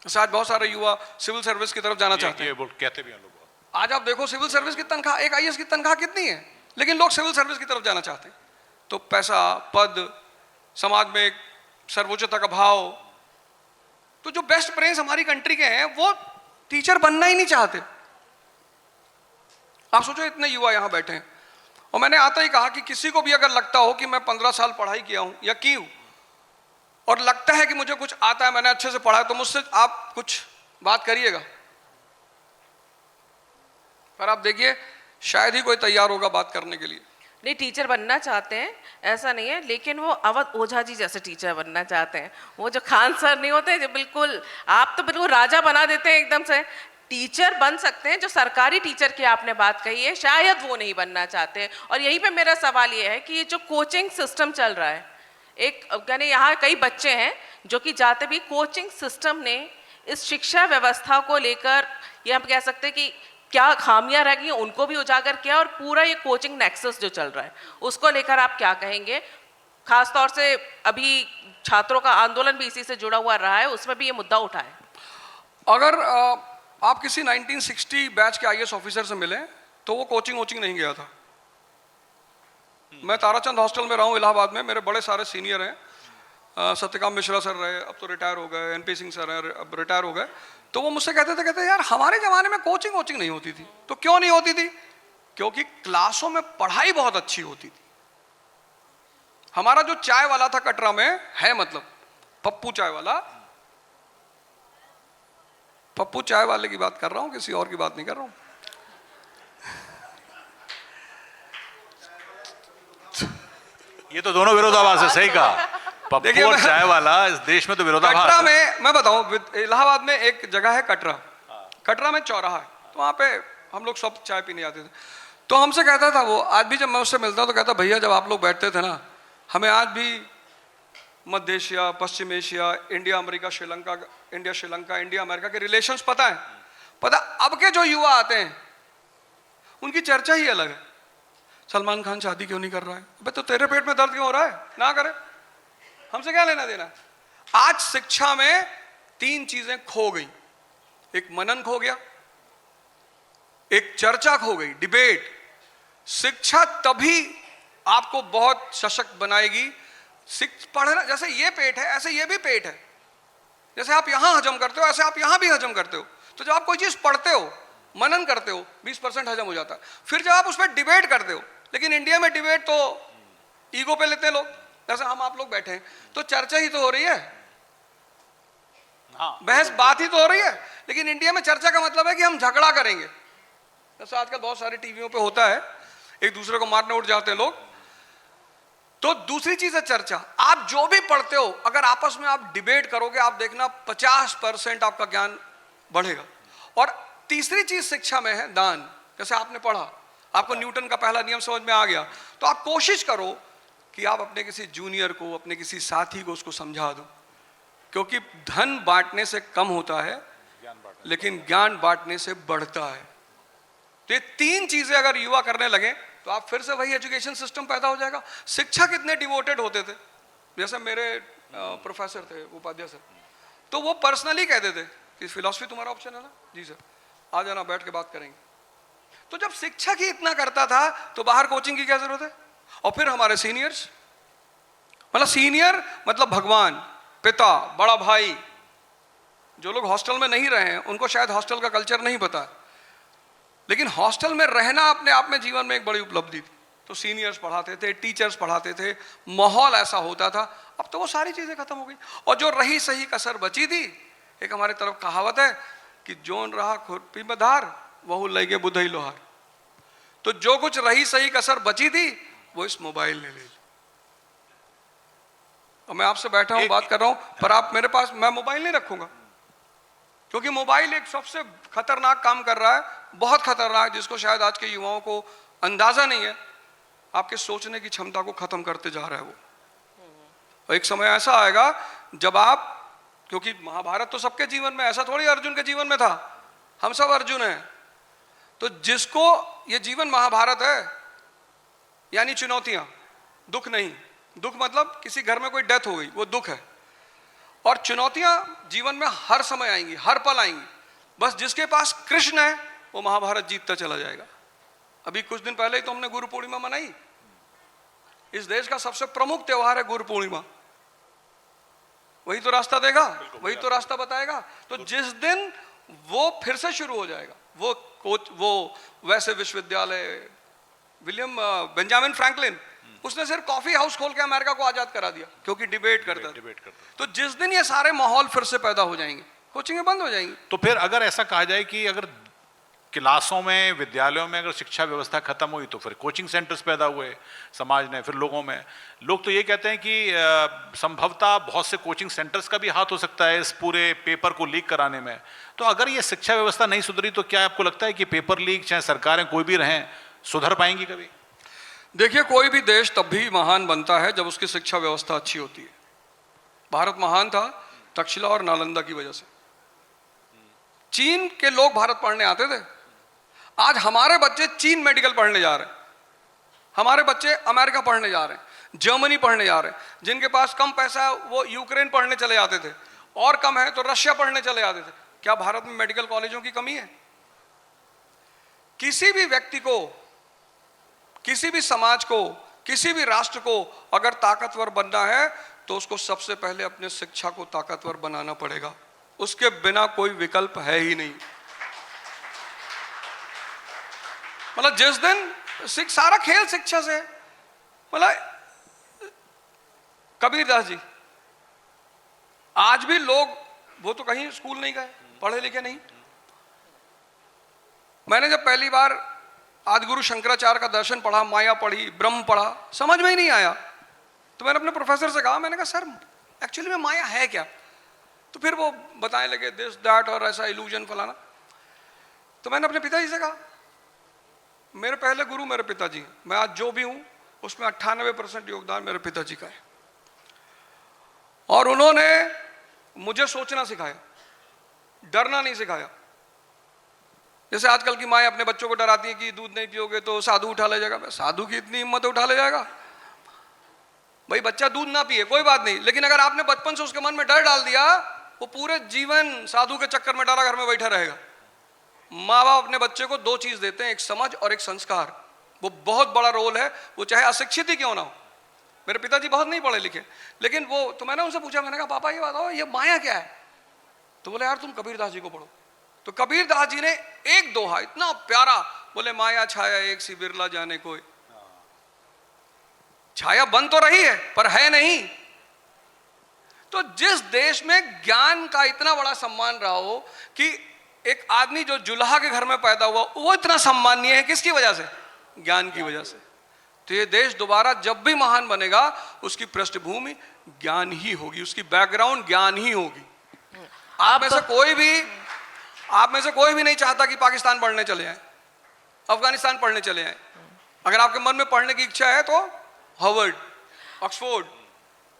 जैसे आज बहुत सारे युवा सिविल सर्विस की तरफ जाना चाहते हैं। ये बोल कहते भी हैं लोग। आज आप देखो सिविल सर्विस की तनख्वाह, एक आईएएस की तनख्वाह कितनी है, लेकिन लोग सिविल सर्विस की तरफ जाना चाहते हैं। तो पैसा, पद, समाज में एक सर्वोच्चता का भाव, तो जो बेस्ट ब्रेन्स हमारी कंट्री के हैं वो टीचर बनना ही नहीं चाहते। आप सोचो इतने युवा यहां बैठे हैं, और मैंने आता ही कहा कि किसी को भी अगर लगता हो कि मैं 15 साल पढ़ाई किया हूं या की हूं और लगता है कि मुझे कुछ आता है, मैंने अच्छे से पढ़ा है, तो मुझसे आप कुछ बात करिएगा। पर आप देखिए शायद ही कोई तैयार होगा बात करने के लिए। नहीं, टीचर बनना चाहते हैं ऐसा नहीं है, लेकिन वो अवध ओझा जी जैसे टीचर बनना चाहते हैं। वो जो खान सर नहीं होते जो बिल्कुल, आप तो बिल्कुल राजा बना देते हैं एकदम से। टीचर बन सकते हैं, जो सरकारी टीचर की आपने बात कही है शायद वो नहीं बनना चाहते। और यहीं पे मेरा सवाल ये है कि ये जो कोचिंग सिस्टम चल रहा है, एक यानी यहाँ कई बच्चे हैं जो कि जाते भी कोचिंग सिस्टम ने इस शिक्षा व्यवस्था को लेकर, ये हम कह सकते हैं कि क्या खामियां रह गई उनको भी उजागर किया, और पूरा ये कोचिंग नेक्सस जो चल रहा है उसको लेकर आप क्या कहेंगे? खास तौर से अभी छात्रों का आंदोलन भी इसी से जुड़ा हुआ रहा है, उसमें भी ये मुद्दा उठा है। अगर आप किसी 1960 बैच के आईएएस ऑफिसर से मिले तो वो कोचिंग नहीं गया था। मैं ताराचंद हॉस्टल में रहा हूँ इलाहाबाद में, मेरे बड़े सारे सीनियर हैं, सत्यकाम मिश्रा सर रहे, अब तो रिटायर हो गए, एनपी सिंह सर हैं, अब रिटायर हो गए। तो वो मुझसे कहते यार हमारे ज़माने में कोचिंग नहीं होती थी। तो क्यों नहीं होती थी? क्योंकि क्लासों में पढ़ाई बहुत अच्छी होती थी। हमारा जो चाय वाला था कटरा में है, मतलब पप्पू चाय वाला, पप्पू चाय वाले की बात कर रहा हूं, किसी और की बात नहीं कर रहा हूं। ये तो दोनों विरोधाभास है, सही कहा। पप्पू और चाय वाला इस देश में तो विरोधाभास कटरा है। में मैं बताऊं, इलाहाबाद में एक जगह है कटरा में चौराहा है, तो वहां पे हम लोग सब चाय पीने जाते थे। तो हमसे कहता था वो, आज भी जब मैं उससे मिलता हूं तो कहता भैया जब आप लोग बैठते थे ना, हमें आज भी मध्य एशिया, पश्चिम Asia, India America, Sri Lanka, India America के रिलेशंस पता है। अब के जो युवा आते हैं उनकी चर्चा ही अलग है। सलमान खान शादी क्यों नहीं कर रहा है? अबे तो तेरे पेट में दर्द क्यों हो रहा है? ना करे, हमसे क्या लेना देना। आज शिक्षा में 3 चीजें खो गई। एक मनन खो गया, एक चर्चा खो गई, डिबेट। शिक्षा तभी आपको बहुत सशक्त बनाएगी। पढ़ना, जैसे ये पेट है ऐसे ये भी पेट है। जैसे आप यहां हजम करते हो ऐसे आप यहां भी हजम करते हो। तो जब आप कोई चीज पढ़ते हो, मनन करते हो, 20% हजम हो जाता है। फिर जब आप उस पर डिबेट करते हो, लेकिन इंडिया में डिबेट तो ईगो पे लेते हैं लोग, जैसे हम आप लोग बैठे हैं तो चर्चा ही तो हो रही है, बहस बात ही तो हो रही है। लेकिन इंडिया में चर्चा का मतलब है कि हम झगड़ा करेंगे। जैसे आजकल बहुत सारे टीवियों पे होता है, एक दूसरे को मारने उठ जाते हैं लोग। तो दूसरी चीज है चर्चा। आप जो भी पढ़ते हो अगर आपस में आप डिबेट करोगे, आप देखना 50% आपका ज्ञान बढ़ेगा। और तीसरी चीज शिक्षा में है दान। जैसे आपने पढ़ा, आपको न्यूटन का पहला नियम समझ में आ गया, तो आप कोशिश करो कि आप अपने किसी जूनियर को, अपने किसी साथी को उसको समझा दो। क्योंकि धन बांटने से कम होता है, लेकिन ज्ञान बांटने से बढ़ता है। तो ये 3 चीजें अगर युवा करने लगे तो आप फिर से वही एजुकेशन सिस्टम पैदा हो जाएगा। शिक्षक इतने डिवोटेड होते थे, जैसे मेरे प्रोफेसर थे उपाध्याय सर, तो वो पर्सनली कहते थे कि फिलॉसफी तुम्हारा ऑप्शन है ना? जी सर, आ जाना, बैठ के बात करेंगे। तो जब शिक्षक ही इतना करता था तो बाहर कोचिंग की क्या जरूरत है? और फिर हमारे सीनियर्स, मतलब सीनियर मतलब भगवान, पिता, बड़ा भाई। जो लोग हॉस्टल में नहीं रहे हैं उनको शायद हॉस्टल का कल्चर नहीं पता, लेकिन हॉस्टल में रहना अपने आप में जीवन में एक बड़ी उपलब्धि थी। तो सीनियर्स पढ़ाते थे, टीचर्स पढ़ाते थे, माहौल ऐसा होता था। अब तो वो सारी चीजें खत्म हो गई। और जो रही सही कसर बची थी, एक हमारे तरफ कहावत है कि जोन रहा खुरपी में धार, वहु लगे बुधई लोहार। तो जो कुछ रही सही कसर बची थी वो इस मोबाइल ने ले ली। और मैं आपसे बैठा हूं, बात कर रहा हूं, पर आप मेरे पास, मैं मोबाइल नहीं रखूंगा, क्योंकि मोबाइल एक सबसे खतरनाक काम कर रहा है, बहुत खतरनाक, जिसको शायद आज के युवाओं को अंदाजा नहीं है। आपके सोचने की क्षमता को खत्म करते जा रहा है वो। और एक समय ऐसा आएगा जब आप, क्योंकि महाभारत तो सबके जीवन में, ऐसा थोड़ी अर्जुन के जीवन में था, हम सब अर्जुन हैं। तो जिसको ये जीवन महाभारत है, यानी चुनौतियां, दुख नहीं। दुख मतलब किसी घर में कोई डेथ हो गई, वो दुख है। और चुनौतियां जीवन में हर समय आएंगी, हर पल आएंगी। बस जिसके पास कृष्ण है वो महाभारत जीतता चला जाएगा। अभी कुछ दिन पहले ही तो हमने गुरु पूर्णिमा मनाई। इस देश का सबसे प्रमुख त्योहार है गुरु पूर्णिमा। वही तो रास्ता देगा, वही तो रास्ता बताएगा। तो जिस दिन वो फिर से शुरू हो जाएगा, वो वैसे विश्वविद्यालय विलियम बेंजामिन फ्रैंकलिन, उसने सिर्फ कॉफी हाउस खोल के अमेरिका को आजाद करा दिया क्योंकि डिबेट करता था। तो जिस दिन ये सारे माहौल फिर से पैदा हो जाएंगे, कोचिंगें बंद हो जाएंगी। तो फिर अगर ऐसा कहा जाए कि अगर क्लासों में, विद्यालयों में अगर शिक्षा व्यवस्था खत्म हुई तो फिर कोचिंग सेंटर्स पैदा हुए समाज ने, फिर लोगों में। लोग तो ये कहते हैं कि संभवतः बहुत से कोचिंग सेंटर्स का भी हाथ हो सकता है इस पूरे पेपर को लीक कराने में। तो अगर ये शिक्षा व्यवस्था नहीं सुधरी तो क्या आपको लगता है कि पेपर लीक, चाहे सरकारें कोई भी रहें, सुधर पाएंगी कभी? देखिए, कोई भी देश तब भी महान बनता है जब उसकी शिक्षा व्यवस्था अच्छी होती है। भारत महान था तक्षशिला और नालंदा की वजह से। चीन के लोग भारत पढ़ने आते थे। आज हमारे बच्चे चीन मेडिकल पढ़ने जा रहे हैं, हमारे बच्चे अमेरिका पढ़ने जा रहे हैं, जर्मनी पढ़ने जा रहे हैं। जिनके पास कम पैसा है वो यूक्रेन पढ़ने चले जाते थे, और कम है तो रशिया पढ़ने चले जाते थे। क्या भारत में मेडिकल कॉलेजों की कमी है? किसी भी व्यक्ति को, किसी भी समाज को, किसी भी राष्ट्र को अगर ताकतवर बनना है तो उसको सबसे पहले अपने शिक्षा को ताकतवर बनाना पड़ेगा। उसके बिना कोई विकल्प है ही नहीं। मतलब जिस दिन सारा खेल शिक्षा से, मतलब कबीरदास जी, आज भी लोग, वो तो कहीं स्कूल नहीं गए, पढ़े लिखे नहीं। मैंने जब पहली बार आदिगुरु शंकराचार्य का दर्शन पढ़ा, माया पढ़ी, ब्रह्म पढ़ा, समझ में ही नहीं आया। तो मैंने अपने प्रोफेसर से कहा, मैंने कहा सर एक्चुअली में माया है क्या? तो फिर वो बताने लगे दिस दैट और ऐसा इल्यूजन फलाना। तो मैंने अपने पिताजी से कहा, मेरे पहले गुरु मेरे पिताजी हैं। मैं आज जो भी हूं उसमें 98% योगदान मेरे पिताजी का है। और उन्होंने मुझे सोचना सिखाया, डरना नहीं सिखाया। जैसे आजकल की माएँ अपने बच्चों को डराती हैं कि दूध नहीं पियोगे तो साधु उठा ले जाएगा। साधु की इतनी हिम्मत उठा ले जाएगा? भाई बच्चा दूध ना पिए कोई बात नहीं, लेकिन अगर आपने बचपन से उसके मन में डर डाल दिया, वो पूरे जीवन साधु के चक्कर में डाला घर में बैठा रहेगा। माँ बाप अपने बच्चे को दो चीज देते हैं, एक समझ और एक संस्कार। वो बहुत बड़ा रोल है, वो चाहे अशिक्षित ही क्यों ना हो। मेरे पिताजी बहुत नहीं पढ़े लिखे, लेकिन वो, तो मैंने उनसे पूछा, मैंने कहा पापा ये बताओ ये माया क्या है? तो बोले यार तुम कबीरदास जी को पढ़ो। तो कबीरदास जी ने एक दोहा इतना प्यारा बोले, माया छाया एक सी बिरला जाने कोई। छाया बन तो रही है पर है नहीं। तो जिस देश में ज्ञान का इतना बड़ा सम्मान रहा हो कि एक आदमी जो जुल्हा के घर में पैदा हुआ वो इतना सम्मानीय है, किसकी वजह से? ज्ञान की वजह से। तो ये देश दोबारा जब भी महान बनेगा उसकी पृष्ठभूमि ज्ञान ही होगी, उसकी बैकग्राउंड ज्ञान ही होगी। आप में से कोई भी नहीं चाहता कि पाकिस्तान पढ़ने चले जाए, अफगानिस्तान पढ़ने चले जाए। अगर आपके मन में पढ़ने की इच्छा है तो हार्वर्ड, ऑक्सफोर्ड।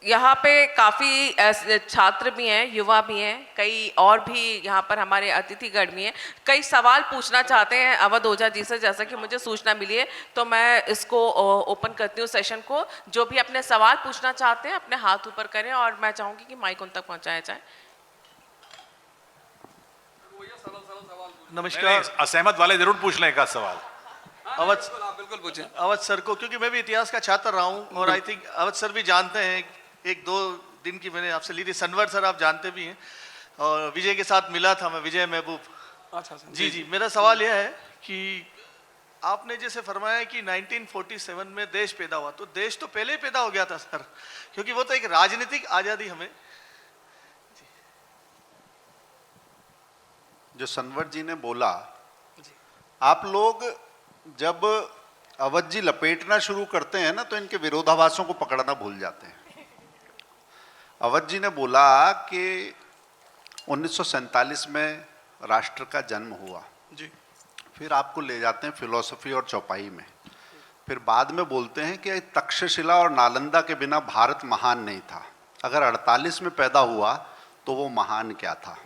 यहाँ पे काफ़ी छात्र भी हैं, युवा भी हैं, कई और भी यहाँ पर हमारे अतिथिगण भी हैं। कई सवाल पूछना चाहते हैं अवध ओझा जी से, जैसा कि मुझे सूचना मिली है। तो मैं इसको ओपन करती हूँ सेशन को। जो भी अपने सवाल पूछना चाहते हैं अपने हाथ ऊपर करें और मैं चाहूँगी कि माइक उन तक पहुँचाया जाए। नमस्कार। असहमत वाले जरूर पूछ लें एक सवाल। अवध, बिल्कुल पूछें। अवध सर को, क्योंकि मैं भी इतिहास का छात्र रहा हूँ और आई थिंक अवध सर भी जानते हैं। एक दो दिन की मैंने आपसे ली थी। सनवर सर आप जानते भी हैं, और विजय के साथ मिला था मैं, विजय महबूब। अच्छा जी। मेरा सवाल यह है कि आपने जैसे फरमाया कि 1947 में देश पैदा हुआ, तो देश तो पहले ही पैदा हो गया था सर, क्योंकि वो तो एक राजनीतिक आज़ादी हमें। जो सनवर जी ने बोला, आप लोग जब अवध जी लपेटना शुरू करते हैं ना तो इनके विरोधाभासों को पकड़ना भूल जाते हैं। अवध जी ने बोला कि 1947 में राष्ट्र का जन्म हुआ जी। फिर आपको ले जाते हैं फिलॉसफी और चौपाई में। फिर बाद में बोलते हैं कि तक्षशिला और नालंदा के बिना भारत महान नहीं था। अगर 48 में पैदा हुआ तो वो महान क्या था?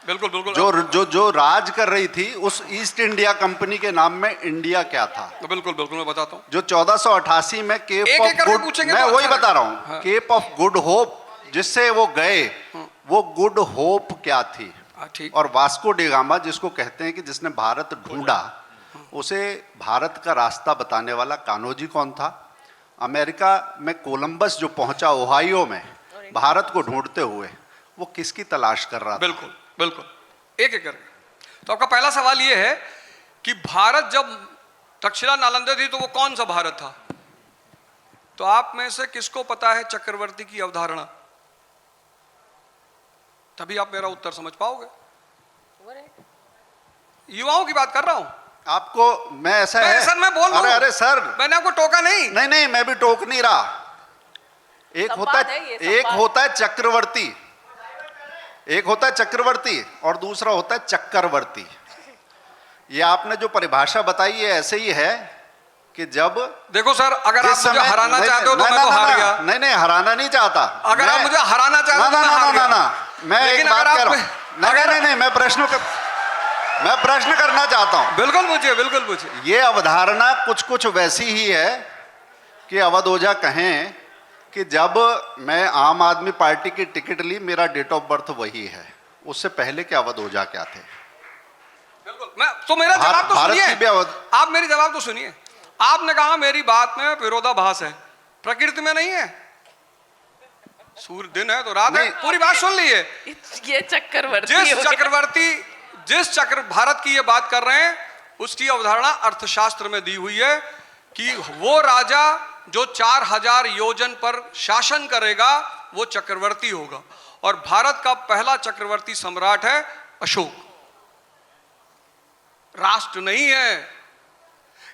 बिल्कुल बिल्कुल। जो राज कर रही थी उस ईस्ट इंडिया कंपनी के नाम में इंडिया क्या था? बिल्कुल बिल्कुल मैं बताता हूँ। जो 1488 में केप ऑफ गुड, मैं वही बता रहा हूँ, केप ऑफ गुड होप जिससे वो गए, वो गुड होप क्या थी। ठीक। और वास्को डी गामा जिसको कहते हैं कि जिसने भारत ढूंढा, उसे भारत का रास्ता बताने वाला कान्होजी कौन था। अमेरिका में कोलंबस जो पहुंचा ओहायो में भारत को ढूंढते हुए, वो किसकी तलाश कर रहा था। बिल्कुल बिल्कुल, एक एक करके। तो आपका पहला सवाल ये है कि भारत जब तक्षशिला नालंदा थी तो वो कौन सा भारत था। तो आप में से किसको पता है चक्रवर्ती की अवधारणा, तभी आप मेरा उत्तर समझ पाओगे। युवाओं की बात कर रहा हूं आपको मैं ऐसा है सर, मैं बोल रहा हूं। अरे सर, मैंने आपको टोका नहीं। नहीं मैं भी टोक नहीं रहा। एक होता है चक्रवर्ती, एक होता है चक्रवर्ती और दूसरा होता है चक्रवर्ती। ये आपने जो परिभाषा बताई है ऐसे ही है कि जब देखो सर, अगर आप मुझे हराना चाहते हो तो मैं तो हार गया। नहीं हराना नहीं चाहता। अगर आप मुझे हराना चाहते हो तो मैं हार गया। मैं एक बात कह रहा हूं। नहीं मैं प्रश्न करना चाहता हूं। बिल्कुल मुझे ये अवधारणा कुछ वैसी ही है कि अवध ओझा कहें कि जब मैं आम आदमी पार्टी की टिकट ली, मेरा डेट ऑफ बर्थ वही है। उससे पहले के अवध ओझा क्या थे। बिल्कुल, मैं तो मेरा जवाब तो भारत की भी सुनिए। आप मेरी जवाब तो सुनिए। आपने कहा मेरी बात में विरोधाभास है, प्रकृति में नहीं है। सूर्य दिन है तो रात है, पूरी बात सुन लीजिए। ये चक्रवर्ती जिस भारत की ये बात कर रहे हैं, उसकी अवधारणा अर्थशास्त्र में दी हुई है कि वो राजा जो 4000 योजन पर शासन करेगा वो चक्रवर्ती होगा। और भारत का पहला चक्रवर्ती सम्राट है अशोक, राष्ट्र नहीं है।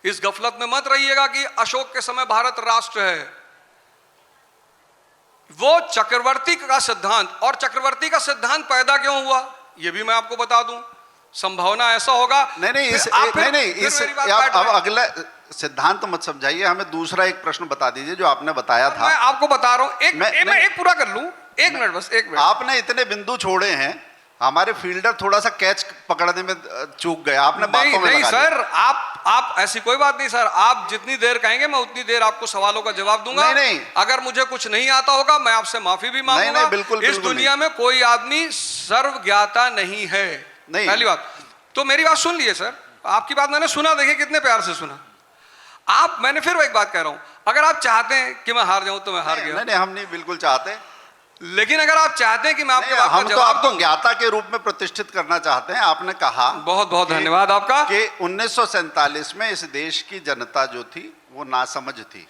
इस गफलत में मत रहिएगा कि अशोक के समय भारत राष्ट्र है। वो चक्रवर्ती का सिद्धांत, और चक्रवर्ती का सिद्धांत पैदा क्यों हुआ ये भी मैं आपको बता दूं। संभावना ऐसा होगा अब अगला सिद्धांत मत समझाइए, हमें दूसरा एक प्रश्न बता दीजिए जो आपने बताया था। मैं आपको बता रहा हूं, मैं एक पूरा कर लूं। एक मिनट बस, एक मिनट। आपने इतने बिंदु छोड़े हैं, हमारे फील्डर थोड़ा सा कैच पकड़ने में चूक गए। आपने बातों में नहीं सर, आप ऐसी कोई बात नहीं सर। आप जितनी देर कहेंगे मैं उतनी देर आपको सवालों का जवाब दूंगा। नहीं। अगर मुझे कुछ नहीं आता होगा मैं आपसे माफी भी मांगूंगा। बिल्कुल इस दुनिया में कोई आदमी सर्वज्ञाता नहीं है। पहली बात तो मेरी बात सुन लिए सर। आपकी बात मैंने सुना, देखिए कितने प्यार से सुना। मैंने फिर एक बात कह रहा हूं, अगर आप चाहते हैं कि मैं हार जाऊं तो मैं हार गया। नहीं हम नहीं बिल्कुल चाहते, लेकिन अगर आप चाहते हैं कि मैं आपके बात का हम तो आपको ज्ञाता के रूप में प्रतिष्ठित करना चाहते हैं। आपने कहा, बहुत बहुत धन्यवाद आपका, कि 1947 में इस देश की जनता जो थी वो नासमझ थी।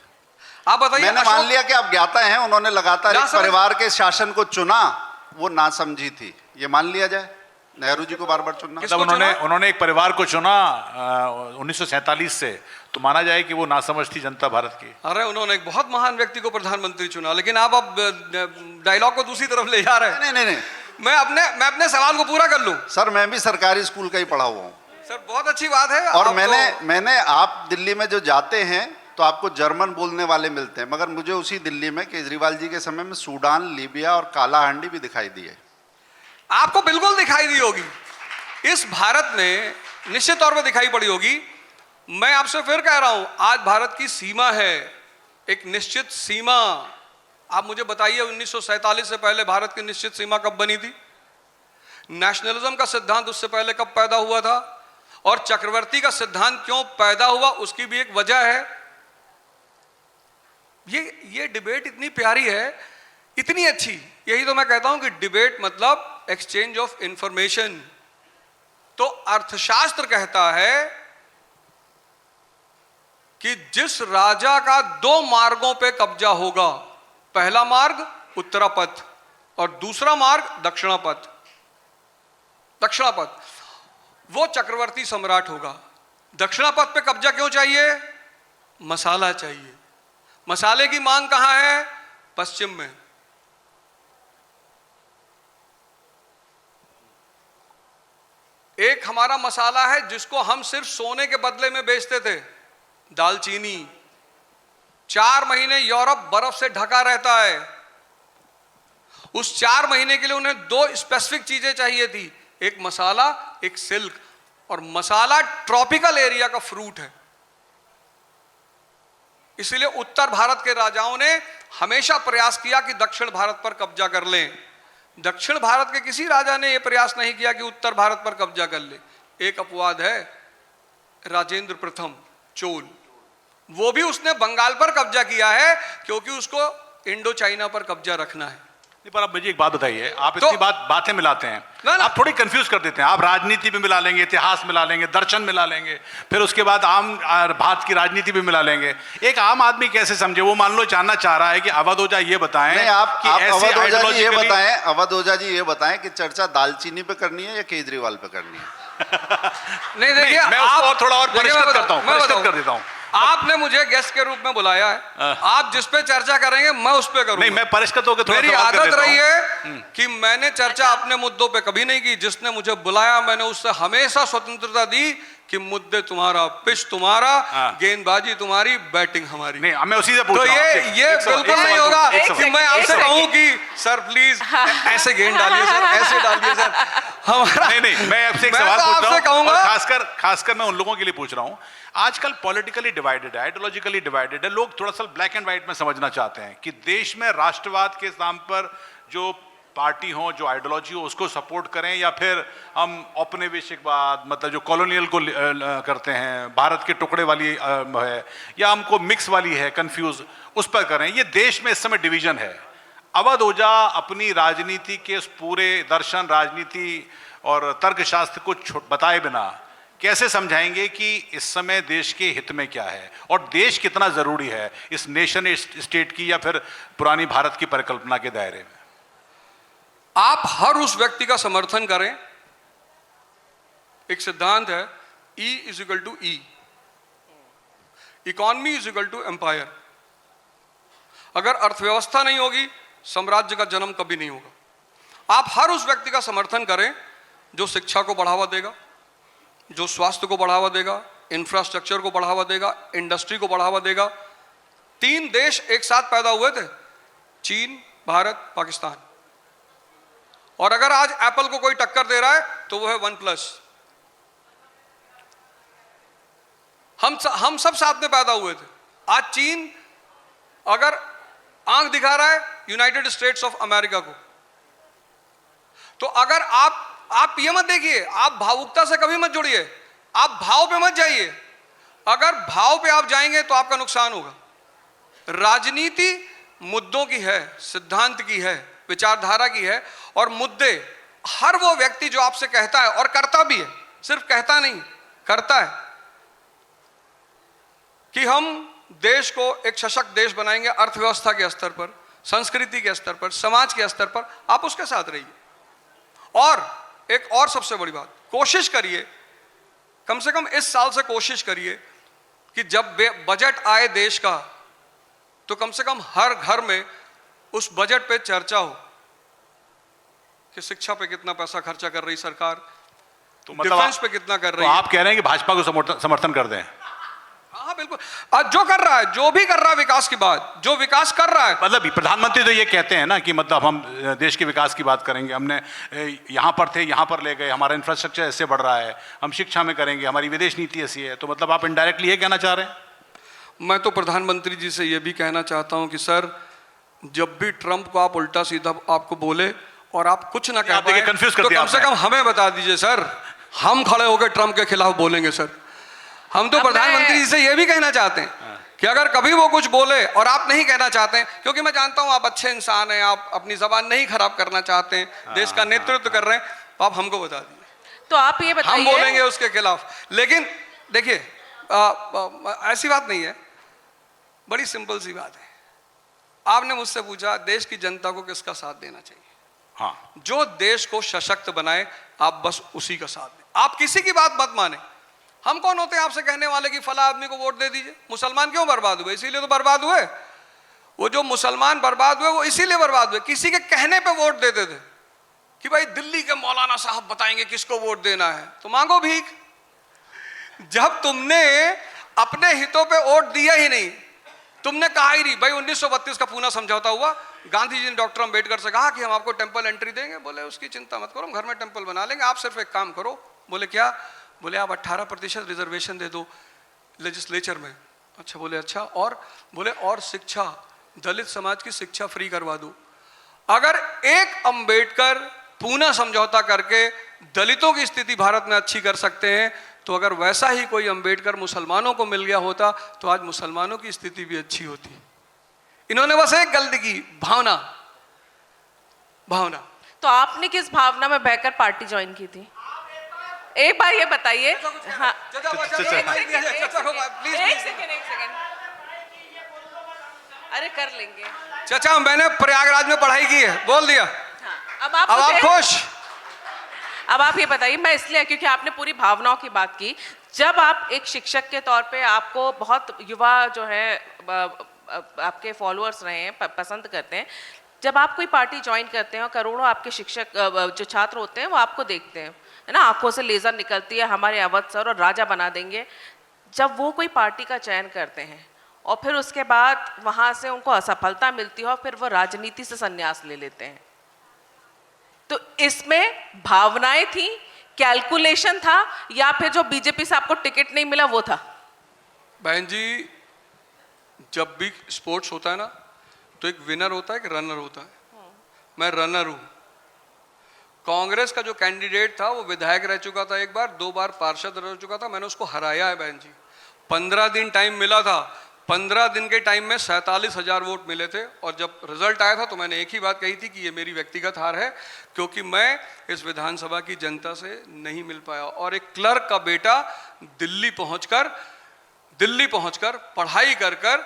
आप बताइए। मैंने मान लिया कि आप ज्ञाता हैं, उन्होंने लगातार एक परिवार के शासन को चुना, वो नासमझी थी, ये मान लिया जाए। नेहरू जी को बार बार चुनना, मतलब उन्होंने एक परिवार को चुना 1947 से, तो माना जाए कि वो नासमझ थी जनता भारत की। अरे उन्होंने एक बहुत महान व्यक्ति को प्रधानमंत्री चुना, लेकिन आप डायलॉग को दूसरी तरफ ले जा रहे हैं। नहीं मैं अपने सवाल को पूरा कर लूं। सर मैं भी सरकारी स्कूल का ही पढ़ा हुआ हूँ सर, बहुत अच्छी बात है। और मैंने आप दिल्ली में जो जाते हैं तो आपको जर्मन बोलने वाले मिलते हैं, मगर मुझे उसी दिल्ली में केजरीवाल जी के समय में सूडान, लीबिया और काला हांडी भी दिखाई दिए। आपको बिल्कुल दिखाई दी होगी, इस भारत में निश्चित तौर पर दिखाई पड़ी होगी। मैं आपसे फिर कह रहा हूं, आज भारत की सीमा है, एक निश्चित सीमा। आप मुझे बताइए 1947 से पहले भारत की निश्चित सीमा कब बनी थी? नेशनलिज्म का सिद्धांत उससे पहले कब पैदा हुआ था? और चक्रवर्ती का सिद्धांत क्यों पैदा हुआ, उसकी भी एक वजह है। ये डिबेट इतनी प्यारी है, इतनी अच्छी। यही तो मैं कहता हूं कि डिबेट मतलब एक्सचेंज ऑफ इंफॉर्मेशन। तो अर्थशास्त्र कहता है कि जिस राजा का 2 मार्गों पे कब्जा होगा, पहला मार्ग उत्तरापथ और दूसरा मार्ग दक्षिणापथ, वो चक्रवर्ती सम्राट होगा। दक्षिणापथ पे कब्जा क्यों चाहिए? मसाला चाहिए। मसाले की मांग कहां है? पश्चिम में। एक हमारा मसाला है जिसको हम सिर्फ सोने के बदले में बेचते थे, दालचीनी। 4 महीने यूरोप बर्फ से ढका रहता है। उस 4 महीने के लिए उन्हें 2 स्पेसिफिक चीजें चाहिए थी, एक मसाला, एक सिल्क। और मसाला ट्रॉपिकल एरिया का फ्रूट है, इसीलिए उत्तर भारत के राजाओं ने हमेशा प्रयास किया कि दक्षिण भारत पर कब्जा कर लें। दक्षिण भारत के किसी राजा ने यह प्रयास नहीं किया कि उत्तर भारत पर कब्जा कर ले। एक अपवाद है, राजेंद्र प्रथम चोल, वो भी उसने बंगाल पर कब्जा किया है क्योंकि उसको इंडो चाइना पर कब्जा रखना है। नहीं, पर आप मुझे एक बात बताइए, आप तो- इतनी बातें मिलाते हैं, ना। आप थोड़ी कंफ्यूज कर देते हैं। आप राजनीति भी मिला लेंगे, इतिहास मिला लेंगे, दर्शन मिला लेंगे, फिर उसके बाद आम भारत की राजनीति भी मिला लेंगे। एक आम आदमी कैसे समझे? वो मान लो जानना चाह रहा है कि अवध ओझा ये बताएं नहीं, आप कि ऐसे अवध ओझा जी ये ideologically- बताएं, अवध ओझा जी ये बताएं कि चर्चा दालचीनी पे करनी है या केजरीवाल पे करनी है? नहीं देखिए, मैं उसको और थोड़ा और देखिए, परिष्कृत मैं करता हूं, मैं परिष्कृत बताऊं। कर देता हूं। आपने मुझे गेस्ट के रूप में बुलाया है, आप जिस पे चर्चा करेंगे मैं उस पे करूंगा। नहीं, मैं परिष्कृत होकर थोड़ा मेरी सवाल कर आदत देता रही हूं। है कि मैंने चर्चा अपने मुद्दों पे कभी नहीं की। जिसने मुझे बुलाया मैंने उससे हमेशा स्वतंत्रता दी कि मुद्दे तुम्हारा, पिच तुम्हारा, गेंदबाजी तुम्हारी, बैटिंग हमारी। नहीं, मैं उसी से पूछ तो रहा हूं ये आपसे। ये एक सवाल- बिल्कुल एक नहीं सवाल होगा पूछ- एक एक कि सवाल- मैं सेकंड, आपसे एक कहूं कि सर प्लीज ऐसे गेंद डालिए सर, ऐसे डालिए सर। हमारा नहीं, मैं आपसे एक मैं सवाल तो पूछ आपसे रहा हूं, कहूंगा- और खासकर मैं उन लोगों के लिए पूछ रहा हूं। आजकल पॉलिटिकली डिवाइडेड है, आइडियोलॉजिकली डिवाइडेड है। लोग थोड़ा सा ब्लैक एंड व्हाइट में समझना चाहते हैं कि देश में राष्ट्रवाद के नाम पर जो पार्टी हो, जो आइडियोलॉजी हो, उसको सपोर्ट करें, या फिर हम औपनिवेशिकवाद, मतलब जो कॉलोनियल को करते हैं, भारत के टुकड़े वाली है, या हमको मिक्स वाली है, कंफ्यूज, उस पर करें। ये देश में इस समय डिवीजन है। अवध ओझा अपनी राजनीति के उस पूरे दर्शन, राजनीति और तर्कशास्त्र को बताए बिना कैसे समझाएंगे कि इस समय देश के हित में क्या है और देश कितना जरूरी है इस नेशन स्टेट की या फिर पुरानी भारत की परिकल्पना के दायरे में? आप हर उस व्यक्ति का समर्थन करें। एक सिद्धांत है, E is equal to E, economy is equal to empire. अगर अर्थव्यवस्था नहीं होगी, साम्राज्य का जन्म कभी नहीं होगा। आप हर उस व्यक्ति का समर्थन करें जो शिक्षा को बढ़ावा देगा, जो स्वास्थ्य को बढ़ावा देगा, इंफ्रास्ट्रक्चर को बढ़ावा देगा, इंडस्ट्री को बढ़ावा देगा। 3 देश एक साथ पैदा हुए थे, चीन, भारत, पाकिस्तान। और अगर आज एप्पल को कोई टक्कर दे रहा है तो वो है OnePlus। हम सब साथ में पैदा हुए थे। आज चीन अगर आंख दिखा रहा है यूनाइटेड स्टेट्स ऑफ अमेरिका को, तो अगर आप ये मत देखिए, आप भावुकता से कभी मत जुड़िए, आप भाव पे मत जाइए। अगर भाव पे आप जाएंगे तो आपका नुकसान होगा। राजनीति मुद्दों की है, सिद्धांत की है, विचारधारा की है, और मुद्दे हर वो व्यक्ति जो आपसे कहता है और करता भी है, सिर्फ कहता नहीं करता है कि हम देश को एक सशक्त देश बनाएंगे, अर्थव्यवस्था के स्तर पर, संस्कृति के स्तर पर, समाज के स्तर पर, आप उसके साथ रहिए। और एक और सबसे बड़ी बात, कोशिश करिए, कम से कम इस साल से कोशिश करिए कि जब बजट आए देश का, तो कम से कम हर घर में उस बजट पे चर्चा हो कि शिक्षा पे कितना पैसा खर्चा कर रही सरकार, तो मतलब डिफेंस पे कितना कर तो रही है। आप कह रहे हैं कि भाजपा को समर्थन कर दें? हाँ बिल्कुल, आज जो कर रहा है, जो भी कर रहा है विकास की बात, जो विकास कर रहा है, मतलब प्रधानमंत्री तो ये कहते हैं ना कि मतलब हम देश के विकास की बात करेंगे, हमने यहाँ पर थे, यहाँ पर ले गए, हमारा इंफ्रास्ट्रक्चर ऐसे बढ़ रहा है, हम शिक्षा में करेंगे, हमारी विदेश नीति ऐसी है। तो मतलब आप इनडायरेक्टली ये कहना चाह रहे हैं? मैं तो प्रधानमंत्री जी से ये भी कहना चाहता हूं कि सर, जब भी ट्रंप को आप उल्टा सीधा आपको बोले और आप कुछ ना कह पाए, confuse कर तो दिया कम से आपने। कम हमें बता दीजिए सर, हम खड़े होकर ट्रंप के खिलाफ बोलेंगे सर। हम तो अब प्रधानमंत्री जी से ये भी कहना चाहते हैं कि अगर कभी वो कुछ बोले और आप नहीं कहना चाहते हैं, क्योंकि मैं जानता हूं आप अच्छे इंसान हैं, आप अपनी जबान नहीं खराब करना चाहते हैं, देश का नेतृत्व कर रहे हैं, तो आप हमको बता दीजिए, तो आप ये हम बताइए। बोलेंगे उसके खिलाफ। लेकिन देखिए, ऐसी बात नहीं है, बड़ी सिंपल सी बात है। आपने मुझसे पूछा देश की जनता को किसका साथ देना चाहिए। हाँ, जो देश को सशक्त बनाए, आप बस उसी का साथ दें। आप किसी की बात मत माने। हम कौन होते हैं आपसे कहने वाले कि फला आदमी को वोट दे दीजिए। मुसलमान क्यों बर्बाद हुए? इसीलिए तो बर्बाद हुए। वो जो मुसलमान बर्बाद हुए वो इसीलिए बर्बाद हुए, किसी के कहने पे वोट देते थे कि भाई दिल्ली के मौलाना साहब बताएंगे किसको वोट देना है, तो मांगो भीख। जब तुमने अपने हितों पे वोट दिया ही नहीं, तुमने कहा ही नहीं, भाई 1932 का पूना समझौता हुआ, गांधी जी ने डॉक्टर अंबेडकर से कहा कि हम आपको टेंपल एंट्री देंगे। बोले उसकी चिंता मत करो, हम घर में टेंपल बना लेंगे, आप सिर्फ एक काम करो। बोले क्या? बोले आप 18% रिजर्वेशन दे दो लेजिस्लेचर में, अच्छा, बोले अच्छा, और बोले और शिक्षा, दलित समाज की शिक्षा फ्री करवा दूं। अगर एक अंबेडकर पूना समझौता करके दलितों की स्थिति भारत में अच्छी कर सकते हैं, तो अगर वैसा ही कोई अंबेडकर मुसलमानों को मिल गया होता तो आज मुसलमानों की स्थिति भी अच्छी होती। इन्होंने बस एक गलती की, भावना। तो आपने किस भावना में बहकर पार्टी ज्वाइन की थी? एक बार ये बताइए। हाँ, एक सेकंड, अरे कर लेंगे। चाचा, मैंने प्रयागराज में पढ़ाई की है, बोल दिया। हाँ, अब आप मुझे- खुश? अब आप ये बताइए, मैं इसलिए क्योंकि आपने पूरी भावनाओं की बात की। जब आप एक शिक्षक के तौर पे, आपको बहुत युवा जो है आपके फॉलोअर्स रहे हैं, पसंद करते हैं, जब आप कोई पार्टी ज्वाइन करते हैं और करोड़ों आपके शिक्षक जो छात्र होते हैं वो आपको देखते हैं, है ना, आंखों से लेजर निकलती है, हमारे अवध सर और राजा बना देंगे। जब वो कोई पार्टी का चयन करते हैं और फिर उसके बाद वहाँ से उनको असफलता मिलती है और फिर वो राजनीति से संन्यास ले लेते हैं, तो इसमें भावनाएं थी, कैलकुलेशन था, या फिर जो बीजेपी से आपको टिकट नहीं मिला वो था? बहन जी, जब भी स्पोर्ट्स होता है ना, तो एक विनर होता है, एक रनर होता है। मैं रनर हूं। कांग्रेस का जो कैंडिडेट था वो विधायक रह चुका था, एक बार 2 बार पार्षद रह चुका था, मैंने उसको हराया है बहन जी। 15 दिन टाइम मिला था, 15 दिन के टाइम में 47,000 वोट मिले थे, और जब रिजल्ट आया था तो मैंने एक ही बात कही थी कि ये मेरी व्यक्तिगत हार है, क्योंकि मैं इस विधानसभा की जनता से नहीं मिल पाया। और एक क्लर्क का बेटा दिल्ली पहुंचकर पढ़ाई कर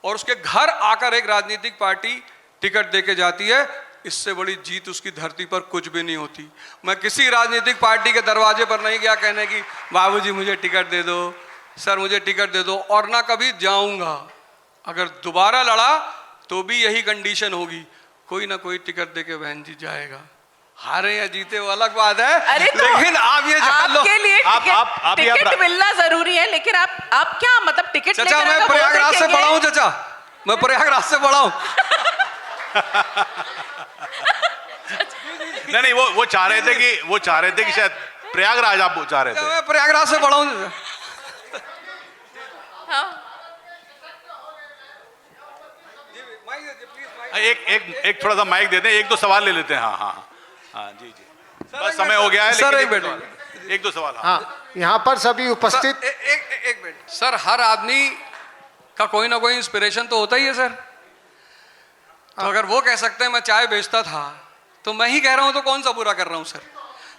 और उसके घर आकर एक राजनीतिक पार्टी टिकट देके जाती है, इससे बड़ी जीत उसकी धरती पर कुछ भी नहीं होती। मैं किसी राजनीतिक पार्टी के दरवाजे पर नहीं गया कहने की बाबूजी मुझे टिकट दे दो, सर मुझे टिकट दे दो, और ना कभी जाऊंगा। अगर दोबारा लड़ा तो भी यही कंडीशन होगी, कोई ना कोई टिकट देके बहन जी जाएगा। हारे या जीते वो अलग बात है, अरे तो लेकिन आप ये जान लो, आपके लिए आप टिकट मिलना जरूरी है, लेकिन आप क्या मतलब टिकट चाचा मैं प्रयागराज से पढ़ा हूं, चाचा मैं प्रयागराज से पढ़ा हूं। नहीं, वो चाह रहे थे कि शायद प्रयागराज आप चाह रहे थे। मैं प्रयागराज से पढ़ा हूं। एक थोड़ा सा माइक दे दें, 1-2 सवाल ले लेते हैं। हाँ जी बस समय हो गया है, सर लेकिन एक दो सवाल। हाँ, यहाँ पर सभी उपस्थित एक मिनट सर, हर आदमी का कोई ना कोई इंस्पिरेशन तो होता ही है सर। तो अगर वो कह सकते हैं मैं चाय बेचता था, तो मैं ही कह रहा हूं तो कौन सा बुरा कर रहा हूं सर?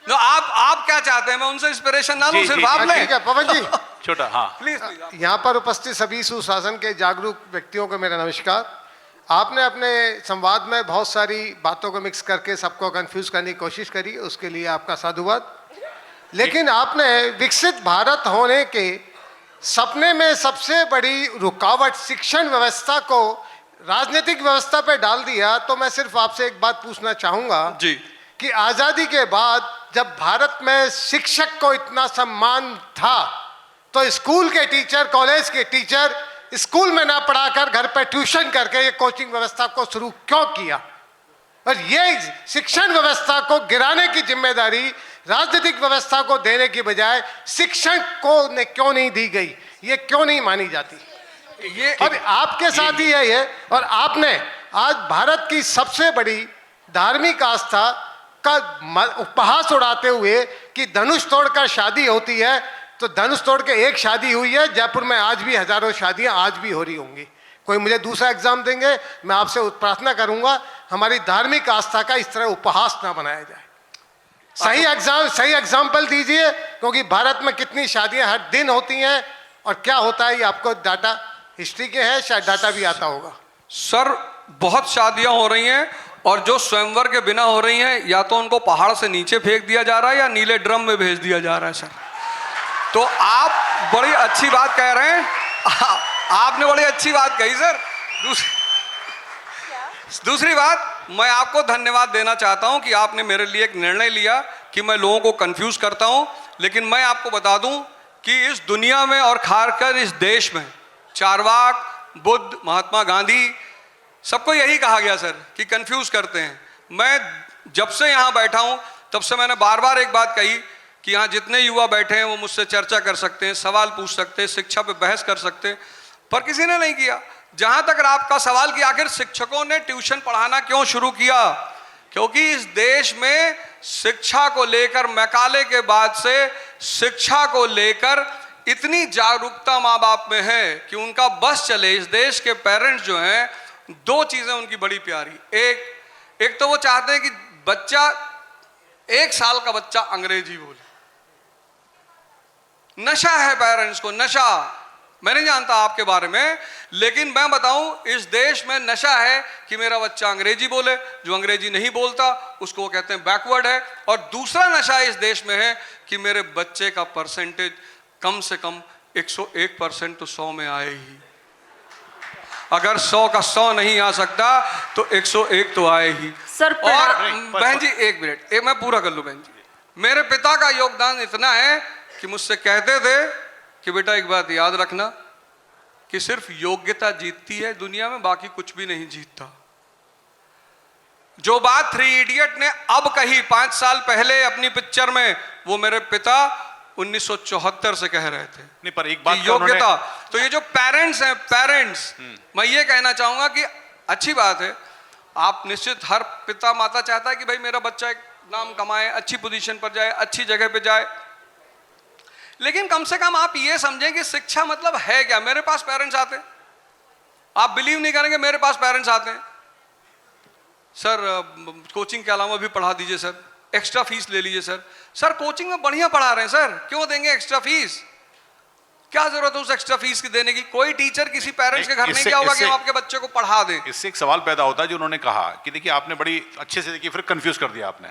तो आप क्या चाहते हैं, मैं उनसे इंस्पिरेशन ना लूं, सिर्फ आप लें? ठीक है पवन जी। छोटा, हाँ प्लीज यहाँ पर उपस्थित सभी सुशासन के जागरूक व्यक्तियों को मेरा नमस्कार। आपने अपने संवाद में बहुत सारी बातों को मिक्स करके सबको कंफ्यूज करने की कोशिश करी, उसके लिए आपका साधुवाद। लेकिन आपने विकसित भारत होने के सपने में सबसे बड़ी रुकावट शिक्षण व्यवस्था को राजनीतिक व्यवस्था पे डाल दिया। तो मैं सिर्फ आपसे एक बात पूछना चाहूँगा जी कि आज़ादी के बाद जब भारत में शिक्षक को इतना सम्मान था, तो स्कूल के टीचर, कॉलेज के टीचर स्कूल में ना पढ़ाकर घर पे ट्यूशन करके ये कोचिंग व्यवस्था को शुरू क्यों किया? और ये शिक्षण व्यवस्था को गिराने की जिम्मेदारी राजनीतिक व्यवस्था को देने की बजाय शिक्षण को ने क्यों नहीं दी गई? ये क्यों नहीं मानी जाती? ये और आपके साथ ही है ये, और आपने आज भारत की सबसे बड़ी धार्मिक आस्था का उपहास उड़ाते हुए कि धनुष तोड़कर शादी होती है, तो धनुष तोड़ के एक शादी हुई है जयपुर में, आज भी हजारों शादियां आज भी हो रही होंगी। कोई मुझे दूसरा एग्जाम देंगे, मैं आपसे प्रार्थना करूंगा हमारी धार्मिक आस्था का इस तरह उपहास ना बनाया जाए। सही एग्जाम्पल दीजिए, क्योंकि भारत में कितनी शादियां हर दिन होती हैं और क्या होता है ये आपको डाटा हिस्ट्री के है, शायद डाटा भी आता होगा। सर बहुत शादियां हो रही हैं, और जो स्वयंवर के बिना हो रही हैं, या तो उनको पहाड़ से नीचे फेंक दिया जा रहा है या नीले ड्रम में भेज दिया जा रहा है सर। तो आप बड़ी अच्छी बात कह रहे हैं, आपने बड़ी अच्छी बात कही सर। दूसरी बात, मैं आपको धन्यवाद देना चाहता हूं कि आपने मेरे लिए एक निर्णय लिया कि मैं लोगों को कंफ्यूज करता हूं। लेकिन मैं आपको बता दूं कि इस दुनिया में और खासकर इस देश में चारवाक, बुद्ध, महात्मा गांधी, सबको यही कहा गया सर कि कंफ्यूज करते हैं। मैं जब से यहाँ बैठा हूँ तब से मैंने बार बार एक बात कही कि यहाँ जितने युवा बैठे हैं वो मुझसे चर्चा कर सकते हैं, सवाल पूछ सकते हैं, शिक्षा पे बहस कर सकते हैं। पर किसी ने नहीं किया। जहां तक आपका सवाल कि आखिर शिक्षकों ने ट्यूशन पढ़ाना क्यों शुरू किया, क्योंकि इस देश में शिक्षा को लेकर मैकाले के बाद से शिक्षा को लेकर इतनी जागरूकता माँ बाप में है कि उनका बस चले। इस देश के पेरेंट्स जो हैं, दो चीजें उनकी बड़ी प्यारी, एक तो वो चाहते हैं कि बच्चा 1 साल का बच्चा अंग्रेजी बोले। नशा है पेरेंट्स को, नशा। मैं नहीं जानता आपके बारे में, लेकिन मैं बताऊं इस देश में नशा है कि मेरा बच्चा अंग्रेजी बोले। जो अंग्रेजी नहीं बोलता उसको वो कहते हैं बैकवर्ड है। और दूसरा नशा इस देश में है कि मेरे बच्चे का परसेंटेज कम से कम 101% तो 100 में आए ही। अगर 100 का 100 नहीं आ सकता तो 101 तो आए ही। सर और बहन जी एक मिनट, मैं पूरा कर लूं बहन जी। मेरे पिता का योगदान इतना है कि मुझसे कहते थे कि बेटा एक बात याद रखना कि सिर्फ योग्यता जीतती है दुनिया में, बाकी कुछ भी नहीं जीतता। जो बात 3 इडियट ने अब कही 5 साल पहले अपनी पिक्चर में, वो मेरे पिता 1974 से कह रहे थे। नहीं, पर एक बात योग्यता। तो ये जो पेरेंट्स हैं, पेरेंट्स, मैं ये कहना चाहूंगा कि अच्छी बात है, आप निश्चित, हर पिता माता चाहता है कि भाई मेरा बच्चा एक नाम कमाए, अच्छी पोजीशन पर जाए, अच्छी जगह पे जाए। लेकिन कम से कम आप ये समझें कि शिक्षा मतलब है क्या। मेरे पास पेरेंट्स आते हैं, आप बिलीव नहीं करेंगे, मेरे पास पेरेंट्स आते हैं, सर कोचिंग के अलावा भी पढ़ा दीजिए सर, एक्स्ट्रा फीस ले लीजिए सर। सर कोचिंग में बढ़िया पढ़ा रहे हैं सर, क्यों देंगे एक्स्ट्रा फीस? क्या जरूरत है उस एक्स्ट्रा फीस की देने की? कोई टीचर किसी पेरेंट्स के घर नहीं गया होगा कि हम आपके बच्चे को पढ़ा दें। इससे एक सवाल पैदा होता है जो उन्होंने कहा कि देखिए आपने बड़ी अच्छे से देखिए, फिर कंफ्यूज कर दिया आपने।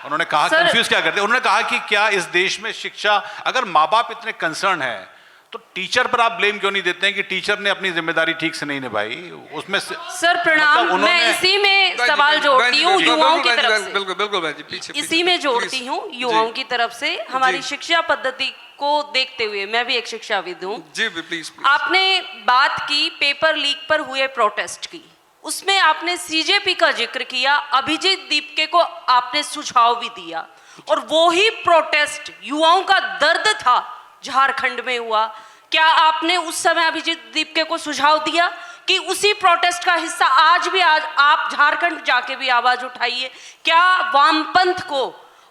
उन्होंने कहा कंफ्यूज क्या करते, उन्होंने कहा कि क्या इस देश में शिक्षा, अगर माँ बाप इतने कंसर्न है तो टीचर पर आप ब्लेम क्यों नहीं देते हैं कि टीचर ने अपनी जिम्मेदारी ठीक से नहीं निभाई उसमें से? सर प्रणाम, मैं इसी में सवाल जोड़ती हूँ युवाओं की तरफ से। बिल्कुल बिल्कुल भाई जी, पीछे इसी में जोड़ती हूँ युवाओं की तरफ से। हमारी शिक्षा पद्धति को देखते हुए, मैं भी एक शिक्षाविद हूँ जी, प्लीज। आपने बात की पेपर लीक पर हुए प्रोटेस्ट की, उसमें आपने सीजेपी का जिक्र किया, अभिजीत दीपके को आपने सुझाव भी दिया, और वो ही प्रोटेस्ट युवाओं का दर्द था झारखंड में हुआ। क्या आपने उस समय अभिजीत दीपके को सुझाव दिया कि उसी प्रोटेस्ट का हिस्सा आज आप झारखंड जाके भी आवाज उठाइए? क्या वामपंथ को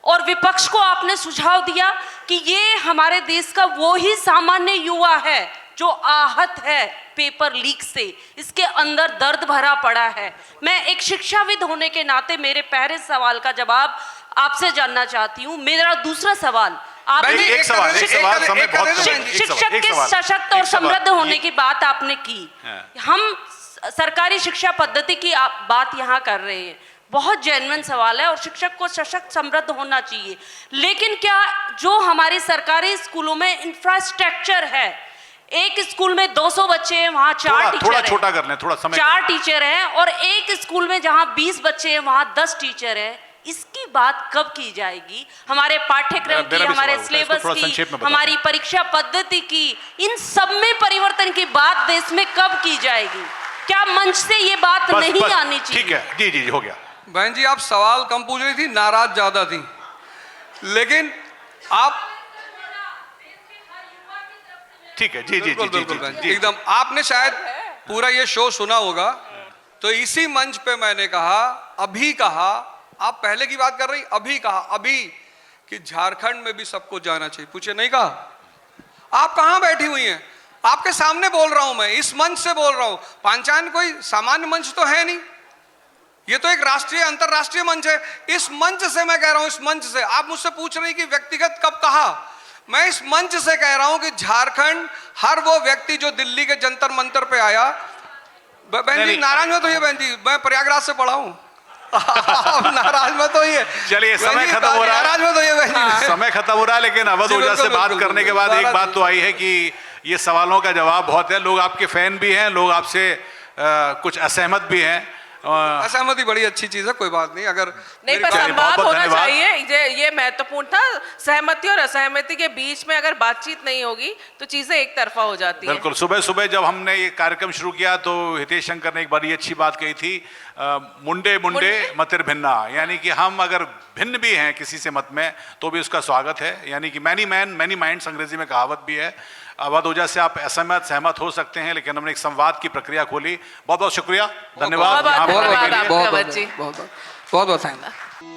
और विपक्ष को आपने सुझाव दिया कि ये हमारे देश का वो ही सामान्य युवा है जो आहत है पेपर लीक से, इसके अंदर दर्द भरा पड़ा है? मैं एक शिक्षाविद होने के नाते मेरे पहले सवाल का जवाब आपसे जानना चाहती हूँ। मेरा दूसरा सवाल, आपने शिक्षक के सशक्त और समृद्ध होने की बात आपने की, हम सरकारी शिक्षा पद्धति की बात यहाँ कर रहे हैं, बहुत जेन्युइन सवाल है और शिक्षक को सशक्त समृद्ध होना चाहिए। लेकिन क्या जो हमारी सरकारी स्कूलों में इंफ्रास्ट्रक्चर है, एक स्कूल में 200 बच्चे हैं, वहाँ 4 टीचर थोड़ा छोटा कर लें, थोड़ा समय 4 टीचर हैं, और एक स्कूल में जहाँ 20 बच्चे हैं वहाँ 10 टीचर हैं, इसकी बात कब की जाएगी? हमारे पाठ्यक्रम की, हमारे सिलेबस की, हमारी परीक्षा पद्धति की, इन सब में परिवर्तन की बात देश में कब की जाएगी? क्या मंच से ये बात नहीं आनी चाहिए? ठीक है, जी जी हो गया। बहन जी आप सवाल कम पूछ रही थी, नाराज ज्यादा थी, लेकिन आप ठीक है, जी जी जी जी एकदम। आपने शायद पूरा ये शो सुना होगा, तो इसी मंच पे मैंने कहा, अभी कहा, आप पहले की बात कर रही, अभी कहा, अभी कि झारखंड में भी सबको जाना चाहिए। पूछे नहीं कहा? आप कहां बैठी हुई हैं? आपके सामने बोल रहा हूं मैं, इस मंच से बोल रहा हूं। पांचान कोई सामान्य मंच तो है नहीं, ये तो एक राष्ट्रीय अंतरराष्ट्रीय मंच है। इस मंच से मैं कह रहा हूं, इस मंच से। आप मुझसे पूछ रही कि व्यक्तिगत कब कहा, मैं इस मंच से कह रहा हूं कि झारखंड, हर वो व्यक्ति जो दिल्ली के जंतर मंतर पे आया, बहन जी नाराज मत होइए, बहन जी मैं प्रयागराज से पढ़ा हूं, आप नाराज मत होइए। चलिए समय खत्म हो रहा है, नाराज मत होइए बहन जी, समय खत्म हो रहा है। लेकिन अवध ओझा से बात करने के बाद एक बात तो आई है कि ये सवालों का जवाब बहुत है, लोग आपके फैन भी हैं, लोग आपसे कुछ असहमत भी हैं। असहमति बड़ी अच्छी चीज है, कोई बात नहीं। अगर नहीं, पर संवाद होना चाहिए, ये महत्वपूर्ण था। सहमति और असहमति के बीच में अगर बातचीत नहीं होगी तो चीजें एक तरफा हो जाती हैं। बिल्कुल। सुबह सुबह जब हमने ये कार्यक्रम शुरू किया तो हितेश शंकर ने एक बड़ी अच्छी बात कही थी, मुंडे मुंडे मतिर भिन्ना, यानी कि हम अगर भिन्न भी हैं किसी से मत में तो भी उसका स्वागत है। यानी कि मैनी मैन मैनी माइंड्स अंग्रेजी में कहावत भी है। अवध ओझा से आप सहमत हो सकते हैं, लेकिन हमने एक संवाद की प्रक्रिया खोली। बहुत बहुत शुक्रिया, धन्यवाद। बहुत यहाँ पर धन्यवाद आने के लिए। आपका अवध जी। बहुत बहुत थैंक